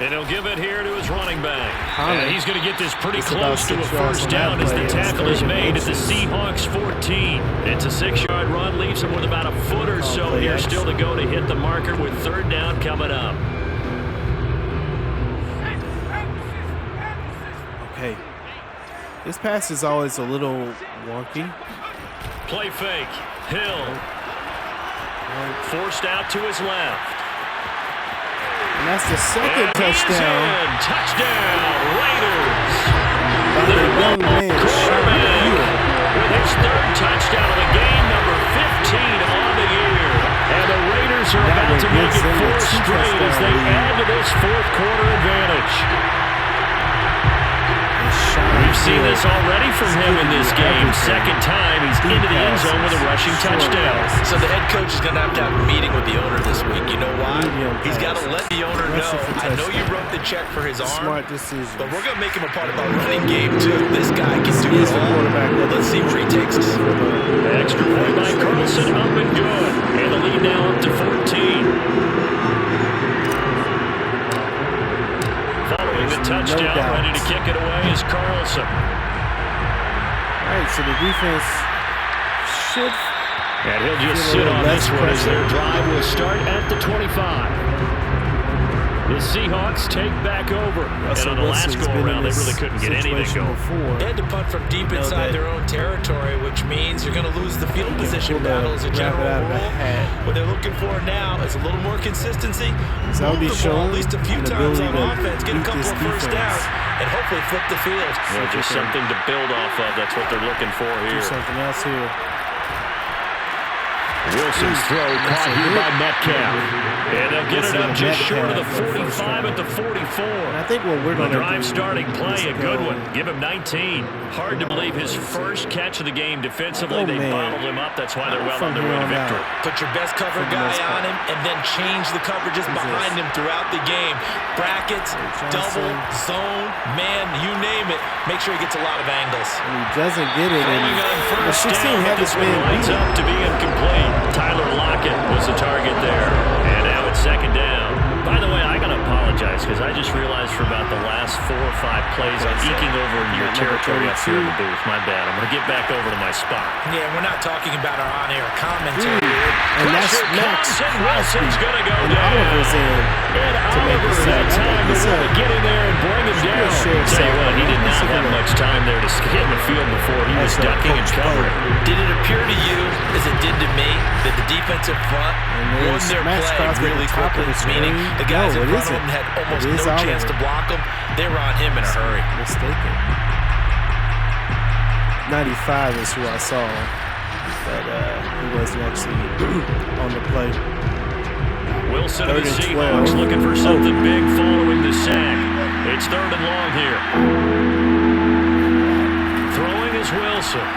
And he'll give it here to his running back. Conley. And he's going to get this pretty It's about close to a 6 yards 1st on that down as play. the It's tackle is 30 made at the inches. Seahawks 14. It's a 6-yard run, leaves him with about a foot or so play here action. still to go to hit the marker with 3rd down coming up. Okay. This pass is always a little wonky. Play fake. Hill. Forced out to his left. And that's the second And he's touchdown in. Touchdown, Raiders. by the young man, Shawn Hill. With his 3rd touchdown of the game, number 15 on the year. And the Raiders are That about one to make gives it them a 4 straight as they two-touchdown lead. add to this 4th quarter advantage. And Shawn We've seen Hill this already from him in this game. Second time he's into the end zone with a rushing touchdown. So the head coach is going to have a meeting with the owner this week. You know why? Medium He's got to pass. let the owner Rushing know, for I know you touchdown. wrote the check for his arm, Smart decision. but we're going to make him a part of our running game too. This guy can do He's it the all. quarterback. Let's see where he takes us. Extra point by Carlson, up and good. And the lead now up to 14. Following the touchdown, doubt. ready to kick it away is Carlson. All right, so the defense should And he'll just sit on this one as their drive will start at the 25. The Seahawks take back over. And on the last go-around, they really couldn't get anything going. They had to punt from deep inside their own territory, which means you're going to lose the field position battle as a general rule. What they're looking for now is a little more consistency. Move the ball at least a few times on offense, get a couple of first downs, and hopefully flip the field. Yeah, just something to build off of. That's what they're looking for here. Do something else here. Wilson's throw caught here by Metcalf. And they'll get it up just short of the 45 at the 44. I think what we're going to drive starting play, a good one. Give him 19. Hard to believe his first catch of the game defensively. They bottled him up. That's why they're well on their way to victory. Put your best cover guy on him and then change the coverages behind him throughout the game. Brackets, double, zone, man, you name it. Make sure he gets a lot of angles. And he doesn't get it. And the 16 had this man lights up to be incomplete. Tyler Lockett was the target there. And now it's second down. By the way, I got to apologize because I just realized for about the last 4 or 5 plays I'm eking over in your territory up here in the booth. My bad. I'm going to get back over to my spot. Yeah, we're not talking about our on-air commentary. And that's Max Wilson's going to go down. Oliver's in to make the sack. Time to really get in there and bring him down. Tell you what, he did not have much time there to get in the field before he was ducking and covering. Did it appear to you, as it did to me, that the defensive front won their play really quickly? Meaning the guys in front of them had almost no chance to block him. They were on him in a hurry. Mistaken. 95 is who I saw, but he wasn't actually on the play. Wilson and the Seahawks looking for something big following the sack. It's third and long here. Throwing is Wilson.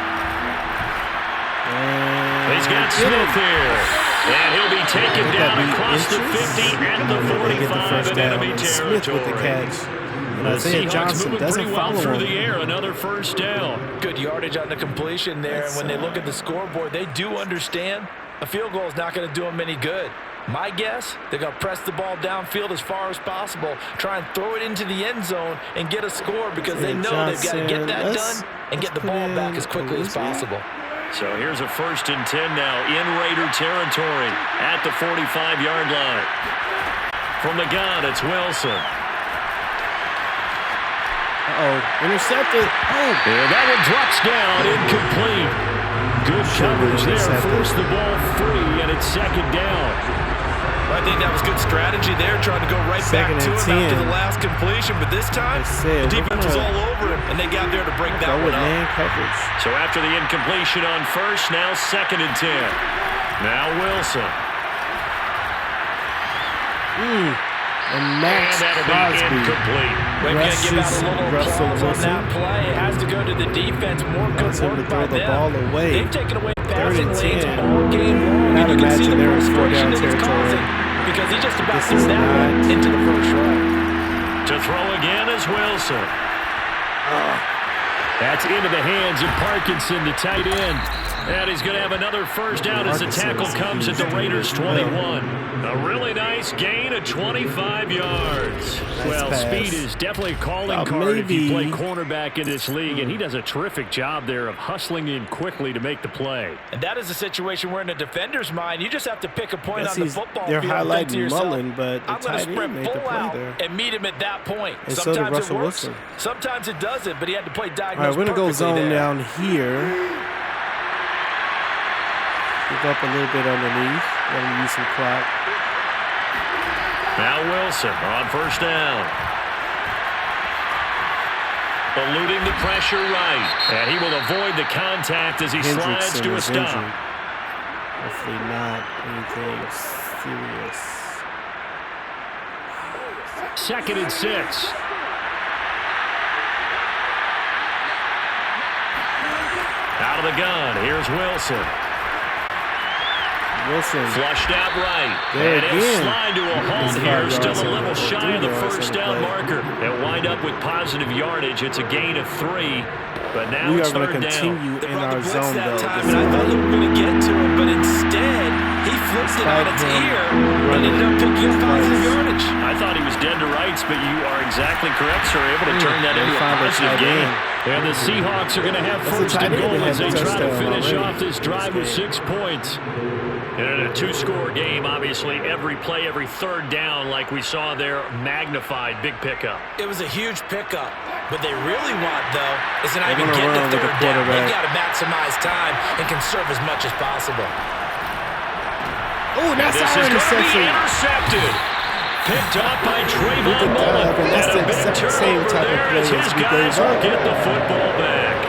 He's got Smith here. And he'll be taken down across the 50 and the 45 of enemy territory. Smith with the catch. And Isaiah Johnson doesn't follow through the air. Another first down. Good yardage on the completion there. And when they look at the scoreboard, they do understand a field goal is not going to do them any good. My guess, they're going to press the ball downfield as far as possible, try and throw it into the end zone and get a score because they know they've got to get that done and get the ball back as quickly as possible. So here's a 1st and 10 now in Raider territory at the 45-yard line. From the gun, it's Wilson. Intercepted. And that one drops down, incomplete. Good coverage there, forced the ball free, and it's second down. I think that was good strategy there, trying to go right back to him after the last completion. But this time, the defense was all over him, and they got there to break that one up. So after the incompletion on first, now 2nd and 10. Now Wilson. And Max that'll be incomplete. We're going to give out a little applause on that play. It has to go to the defense. More good work by them. They've taken away passing lanes all game long, and you can see the frustration that it's causing because he just about threw that one into the first row. To throw again is Wilson. That's into the hands of Parkinson, the tight end. And he's going to have another first down as the tackle comes at the Raiders' 21. A really nice gain of 25 yards. Well, speed is definitely a calling card if you play cornerback in this league, and he does a terrific job there of hustling in quickly to make the play. And that is a situation where in a defender's mind, you just have to pick a point on the football field. They're highlighting Mullen, but I'm going to sprint full out and meet him at that point. And sometimes it works, sometimes it doesn't, but he had to play diagonal. All right, we're going to go zone down here. Give up a little bit underneath. Want to use some clock. Now Wilson on first down. Eluding the pressure right. And he will avoid the contact as he slides to a stop. Hopefully not anything serious. 2nd and 6. Out of the gun. Here's Wilson. Flushed out right. And he'll slide to a home here. Still a little shy of the first down marker. They'll wind up with positive yardage. It's a gain of 3. But now it's third down. We are going to continue in our zone, though. And I thought they were going to get to him, but instead, he flipped it on its ear and ended up picking up positive yardage. I thought he was dead to rights, but you are exactly correct, sir. Able to turn that into a positive game. And the Seahawks are going to have first and goal as they try to finish off this drive with 6 points. And in a 2-score game, obviously, every play, every third down, like we saw there, magnified. Big pickup. It was a huge pickup. What they really want, though, is not even getting the third down. They've got to maximize time and conserve as much as possible. Oh, that's our interception. Intercepted. Picked up by Trayvon Mullen. That's the exact same type of play as his guys will get the football back.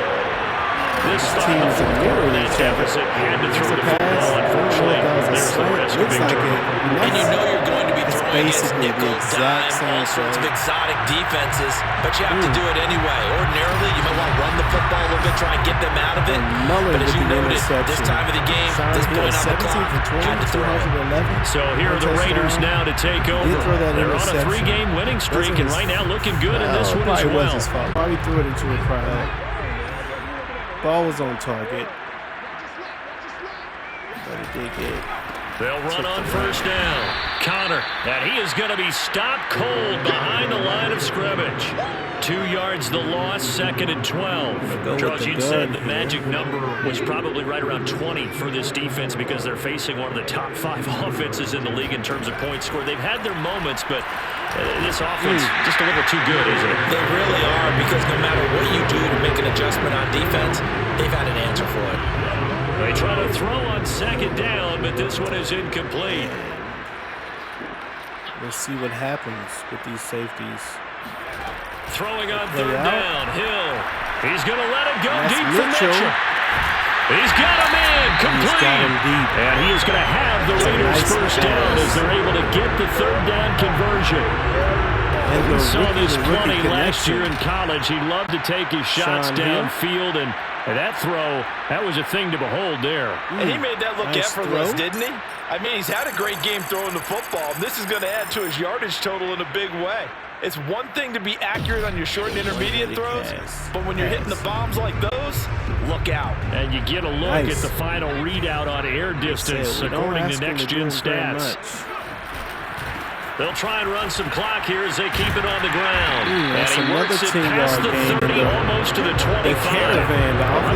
This team is a mirror that deficit had to throw the football. Unfortunately, there's the risk of big turnover. And you know you're going to be throwing against nickel, dime, all sorts of exotic defenses, but you have to do it anyway. Ordinarily, you might want to run the football a little bit, try and get them out of it. But as you noted, this time of the game, this point on the clock, had to throw. So here are the Raiders now to take over. They're on a 3-game winning streak, and right now looking good in this one as well. Probably threw it into a crowd. Ball was on target. But it did get. They'll run on first down. Connor, and he is going to be stopped cold behind the line of scrimmage. 2 yards the loss, 2nd and 12. Charles, you said the magic number was probably right around 20 for this defense because they're facing one of the top 5 offenses in the league in terms of points scored. They've had their moments, but this offense just a little too good, isn't it? They really are, because no matter what you do to make an adjustment on defense, they've had an answer for it. They try to throw on 2nd down, but this one is incomplete. Let's see what happens with these safeties. Throwing on 3rd down, Hill. He's going to let it go deep for Mitchell. He's got him in, complete. He's got him deep. And he is going to have the Raiders' first down as they're able to get the 3rd down conversion. We saw this plenty last year in college. He loved to take his shots downfield, and that throw, that was a thing to behold there. And he made that look effortless, didn't he? I mean, he's had a great game throwing the football. This is going to add to his yardage total in a big way. It's one thing to be accurate on your short and intermediate throws, but when you're hitting the bombs like those, look out. And you get a look at the final readout on air distance, according to Next Gen Stats. They'll try and run some clock here as they keep it on the ground. And he works it past the 30, almost to the 25.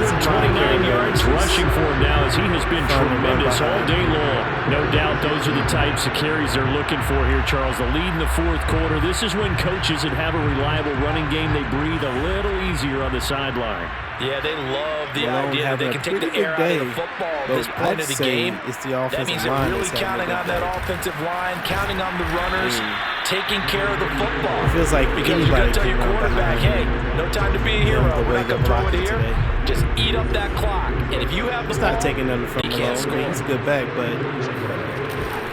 The 29 yards rushing for him now as he has been tremendous all day long. No doubt those are the types of carries they're looking for here, Charles. The lead in the 4th quarter. This is when coaches that have a reliable running game, they breathe a little easier on the sideline. Yeah, they love the idea that they can take the air out of the football at this point of the game. That means they're really counting on that offensive line, counting on the runners, taking care of the football. It feels like because you're going to tell your quarterback, hey, no time to be a hero. We're not going to throw it here. Just eat up that clock. And if you have the ball, not taking nothing from him. He's a good back, but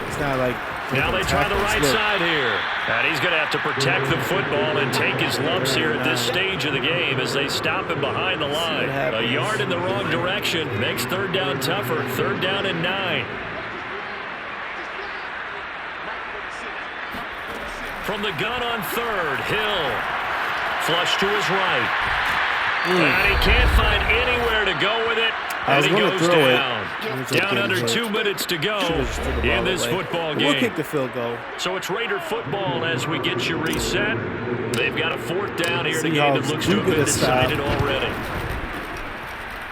it's not like. Now they try the right side here. And he's going to have to protect the football and take his lumps here at this stage of the game as they stop him behind the line. A yard in the wrong direction makes 3rd down tougher. 3rd down and 9. From the gun on 3rd, Hill. Flush to his right. And he can't find anywhere to go with it. And he goes down. Down under 2 minutes to go in this football game. We'll kick the field goal. So it's Raider football as we get you reset. They've got a 4th down here in a game that looks to have been decided already.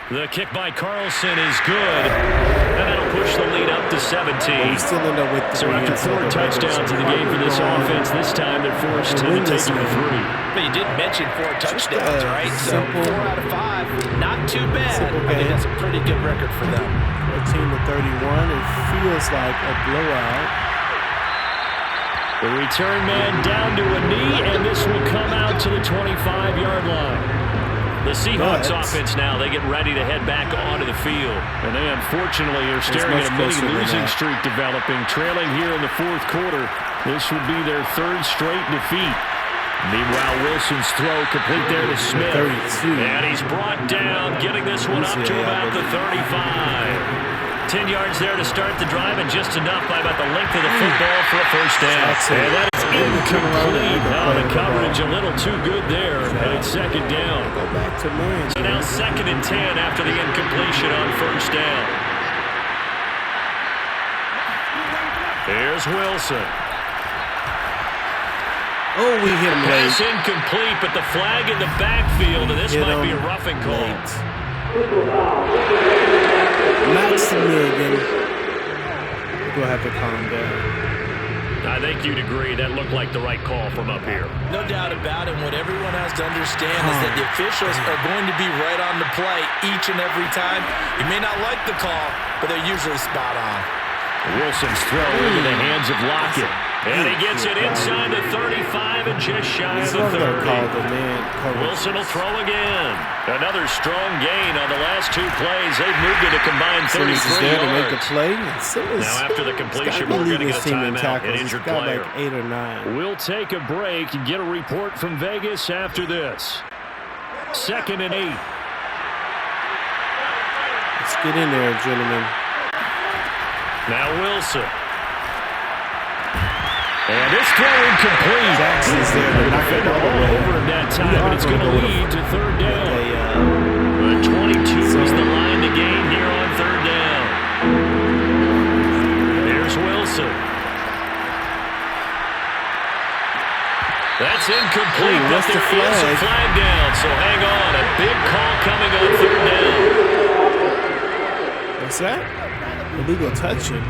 The kick by Carlson is good. And that'll push the lead up to 17. Still end up with so after 4 touchdowns in the game for this offense, this time they're forced to take it to 3. But you did mention 4 touchdowns, right? So 4 out of 5, not too bad. I think that's a pretty good record for them. 14-31. It feels like a blowout. The return man down to a knee, and this will come out to the 25-yard line. The Seahawks offense now, they get ready to head back onto the field. And they unfortunately are staring at a mini-losing streak developing. Trailing here in the 4th quarter, this would be their 3rd straight defeat. Meanwhile, Wilson's throw complete there to Smith. 32. And he's brought down, getting this one up to about the 35. 10 yards there to start the drive, and just enough by about the length of the football for a first down. And that is incomplete. Now the coverage a little too good there, and it's 2nd down. So now 2nd and 10 after the incompletion on first down. Here's Wilson. Oh, we hit him late. Pass incomplete, but the flag in the backfield, and this might be a roughing call. Maximilian. We're going to have to calm down. I think you'd agree that looked like the right call from up here. No doubt about it. What everyone has to understand is that the officials are going to be right on the play each and every time. You may not like the call, but they're usually spot on. Wilson's throw into the hands of Lockett. And he gets it inside the 35 and just shy of the 30. Wilson will throw again. Another strong gain on the last two plays. They've moved it a combined 33 there yards. to make a play. Now after the completion, we're going to get a timeout, an injured player. Like 8 or 9. We'll take a break and get a report from Vegas after this. 2nd and 8. Let's get in there, gentlemen. Now Wilson. And this throw incomplete. Jackson's there to knock it all over him that time, and it's going to lead to 3rd down. 22 is the line to gain here on 3rd down. Here's Wilson. That's incomplete, but there is a flag down, so hang on. A big call coming on 3rd down. What's that? Illegal touching.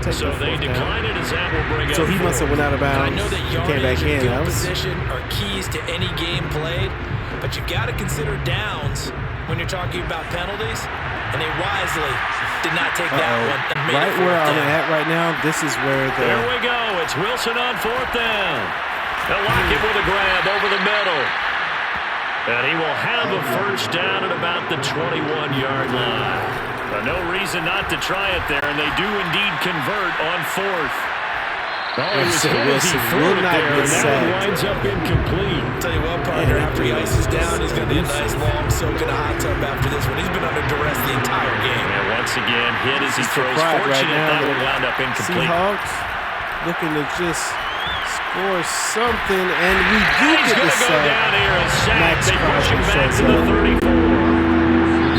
So they decline it as that will bring up. So he must have went out of bounds. I know that yardage and field position are keys to any game played, but you've got to consider downs when you're talking about penalties, and they wisely did not take that one. Right where I'm at right now, this is where the... There we go. It's Wilson on 4th down. They'll lock it with a grab over the middle. And he will have a first down at about the 21-yard line. No reason not to try it there, and they do indeed convert on 4th. Oh, he was hit as he threw it there, and that winds up incomplete. Tell you what, partner, after he ices down, he's going to be a nice long soak in a hot tub after this one. He's been under duress the entire game. And once again, hit as he throws. Fortunate that one wound up incomplete. Seahawks looking to just score something, and we do get the sack. He's going to go down here and sack. They push him back to the 34.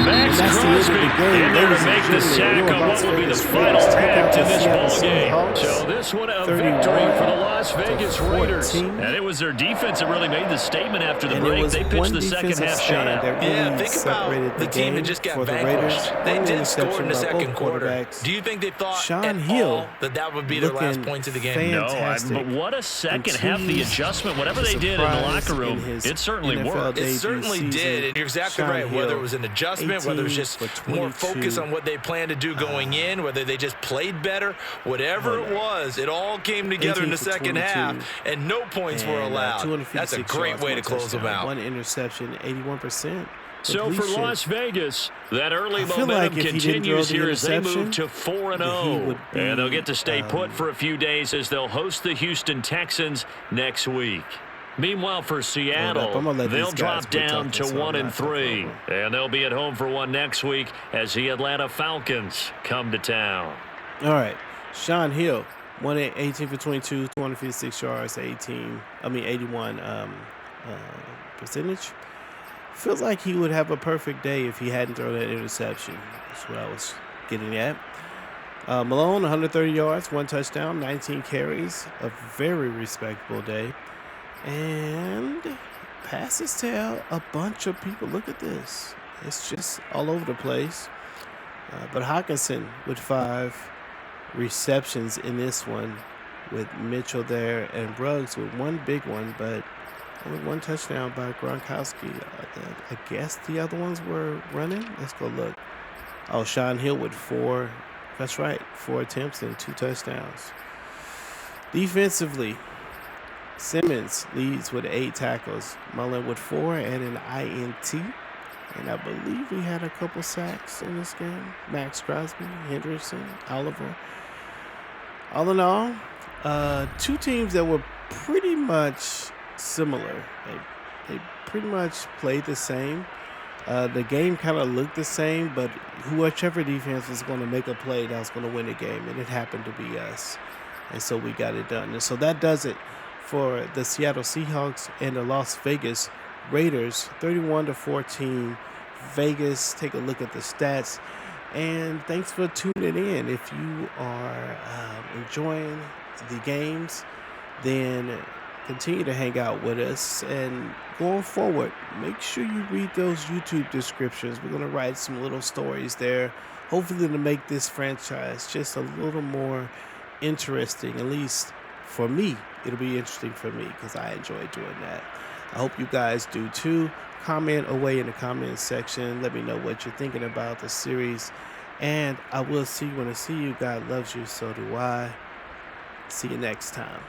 Max Crosby in there to make the sack on what will be the final act in this ball game. So this one a victory for the Las Vegas Raiders. And it was their defense that really made the statement after the break. They pitched the second half shutout. Yeah, think about the team that just got vanquished. They did score in the second quarter. Do you think they thought Shawn Hill that would be their last points of the game? No, but what a second half, the adjustment, whatever they did in the locker room, it certainly worked. It certainly did, and you're exactly right. Whether it was an adjustment, whether it was just more focus on what they planned to do going in, whether they just played better, whatever it was, it all came together in the second half, and no points were allowed. That's a great way to close them out. 1 interception, 81%. So for Las Vegas, that early momentum continues here as they move to 4-0. And they'll get to stay put for a few days as they'll host the Houston Texans next week. Meanwhile, for Seattle, they'll drop down to 1-3, and they'll be at home for one next week as the Atlanta Falcons come to town. All right, Shawn Hill, 18 for 22, 256 yards, 81 percentage. Feels like he would have a perfect day if he hadn't thrown that interception. That's what I was getting at. Malone, 130 yards, 1 touchdown, 19 carries, a very respectable day. And passes to a bunch of people. Look at this. It's just all over the place. But Hawkinson with 5 receptions in this one with Mitchell there, and Bruggs with 1 big one, but only 1 touchdown by Gronkowski. I guess the other ones were running. Let's go look. Oh, Shawn Hill with 4. That's right, 4 attempts and 2 touchdowns. Defensively, Simmons leads with 8 tackles. Mullen with 4 and an INT. And I believe we had a couple sacks in this game. Max Crosby, Henderson, Oliver. All in all, 2 teams that were pretty much similar. They pretty much played the same. The game kind of looked the same, but whichever defense was going to make a play, that was going to win the game. And it happened to be us. And so we got it done. And so that does it for the Seattle Seahawks and the Las Vegas Raiders, 31-14. Vegas, take a look at the stats. And thanks for tuning in. If you are enjoying the games, then continue to hang out with us. And going forward, make sure you read those YouTube descriptions. We're going to write some little stories there, hopefully to make this franchise just a little more interesting. At least for me, it'll be interesting for me because I enjoy doing that. I hope you guys do too. Comment away in the comment section. Let me know what you're thinking about the series. And I will see you when I see you. God loves you, so do I. See you next time.